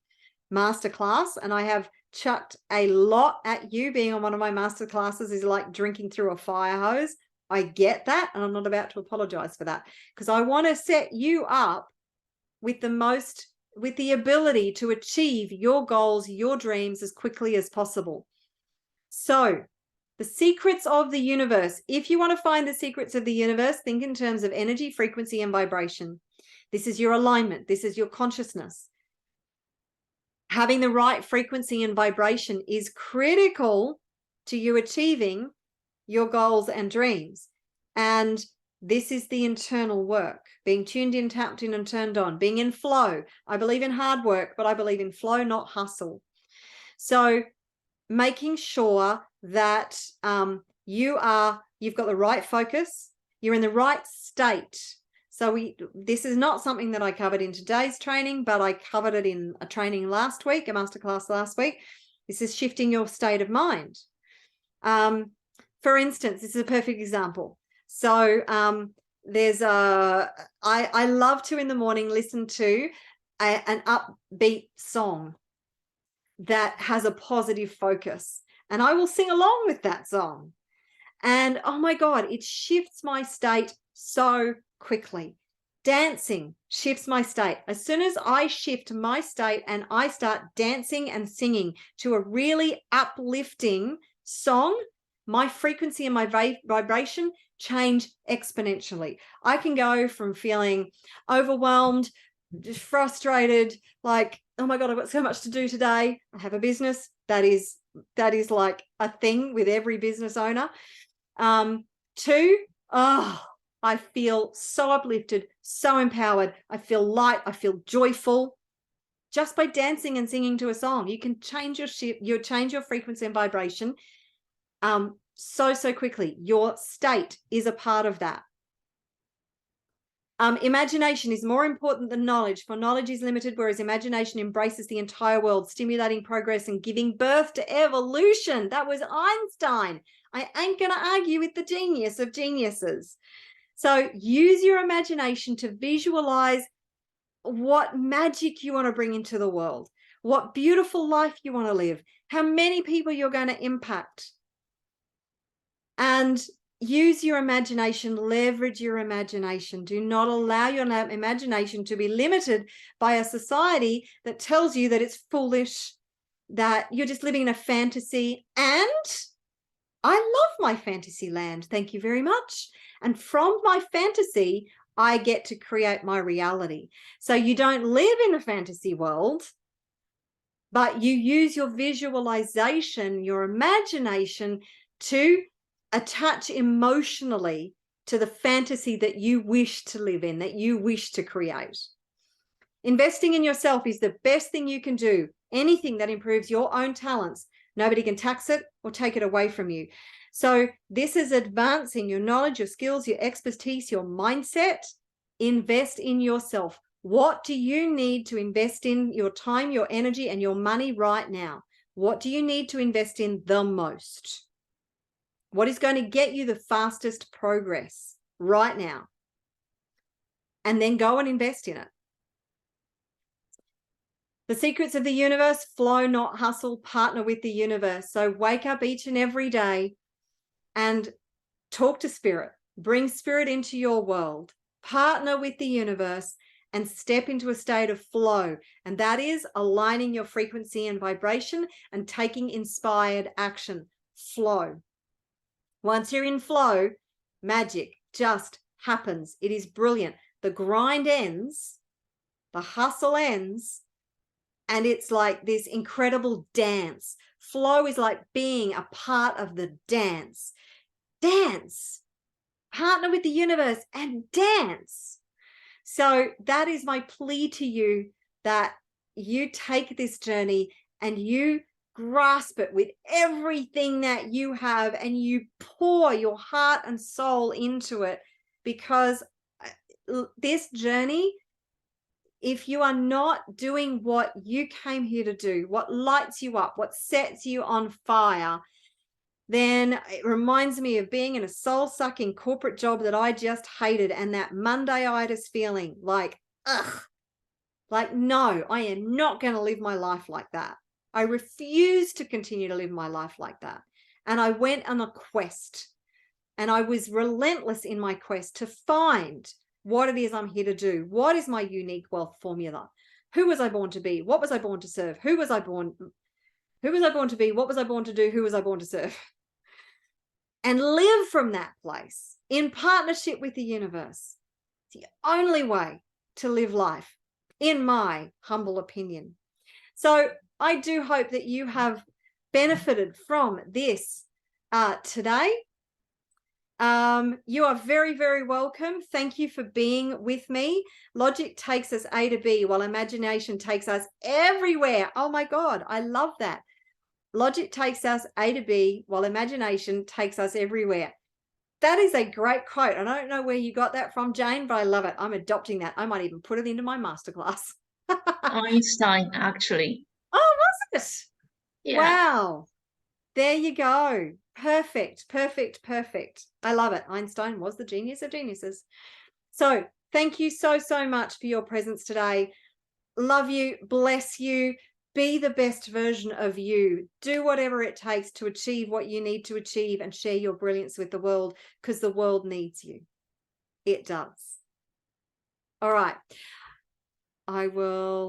Speaker 1: masterclass, and I have chucked a lot at you. Being on one of my masterclasses is like drinking through a fire hose. I get that, and I'm not about to apologize for that, because I want to set you up with the ability to achieve your goals, your dreams as quickly as possible. So the secrets of the universe. If you want to find the secrets of the universe, think in terms of energy, frequency, and vibration. This is your alignment. This is your consciousness. Having the right frequency and vibration is critical to you achieving your goals and dreams. And this is the internal work, being tuned in, tapped in, and turned on, being in flow. I believe in hard work, but I believe in flow, not hustle. So making sure that you've got the right focus, you're in the right state. So this is not something that I covered in today's training, but I covered it in a training last week, a masterclass last week. This is shifting your state of mind. For instance, this is a perfect example. So I love to in the morning listen to an upbeat song that has a positive focus, and I will sing along with that song. And oh my God, it shifts my state so quickly. Dancing shifts my state. As soon as I shift my state and I start dancing and singing to a really uplifting song, my frequency and my vibration change exponentially. I can go from feeling overwhelmed, frustrated, like, oh my God, I've got so much to do today. I have a business. That is like a thing with every business owner. I feel so uplifted, so empowered. I feel light. I feel joyful just by dancing and singing to a song. You can change your frequency and vibration so quickly. Your state is a part of that. Imagination is more important than knowledge, for knowledge is limited, whereas imagination embraces the entire world, stimulating progress and giving birth to evolution. That was Einstein. I ain't going to argue with the genius of geniuses. So use your imagination to visualize what magic you want to bring into the world, what beautiful life you want to live, how many people you're going to impact. And use your imagination, leverage your imagination. Do not allow your imagination to be limited by a society that tells you that it's foolish, that you're just living in a fantasy. And I love my fantasy land. Thank you very much. And from my fantasy, I get to create my reality. So you don't live in a fantasy world, but you use your visualization, your imagination to attach emotionally to the fantasy that you wish to live in, that you wish to create. Investing in yourself is the best thing you can do. Anything that improves your own talents, nobody can tax it or take it away from you. So this is advancing your knowledge, your skills, your expertise, your mindset. Invest in yourself. What do you need to invest in your time, your energy, and your money right now? What do you need to invest in the most? What is going to get you the fastest progress right now? And then go and invest in it. The secrets of the universe: flow, not hustle, partner with the universe. So wake up each and every day and talk to spirit, bring spirit into your world, partner with the universe, and step into a state of flow. And that is aligning your frequency and vibration and taking inspired action. Flow. Once you're in flow, magic just happens. It is brilliant. The grind ends, the hustle ends, and it's like this incredible dance. Flow is like being a part of the dance. Dance. Partner with the universe and dance. So that is my plea to you, that you take this journey and you grasp it with everything that you have and you pour your heart and soul into it, because this journey, if you are not doing what you came here to do, what lights you up, what sets you on fire, then it reminds me of being in a soul-sucking corporate job that I just hated, and that Monday-itis feeling like, ugh, like, no, I am not going to live my life like that. I refuse to continue to live my life like that. And I went on a quest, and I was relentless in my quest to find what it is I'm here to do. What is my unique wealth formula? Who was I born to be? What was I born to serve? Who was I born to be? What was I born to do? Who was I born to serve? And live from that place in partnership with the universe. It's the only way to live life, in my humble opinion. So I do hope that you have benefited from this today. You are very, very welcome. Thank you for being with me. Logic takes us A to B, while imagination takes us everywhere. Oh my God, I love that. Logic takes us A to B, while imagination takes us everywhere. That is a great quote. I don't know where you got that from, Jane, but I love it. I'm adopting that. I might even put it into my masterclass.
Speaker 2: Einstein, actually.
Speaker 1: Oh, was it?
Speaker 2: Yeah.
Speaker 1: Wow. There you go. Perfect, perfect, perfect. I love it. Einstein was the genius of geniuses. So thank you so, so much for your presence today. Love you. Bless you. Be the best version of you. Do whatever it takes to achieve what you need to achieve and share your brilliance with the world, because the world needs you. It does. All right. I will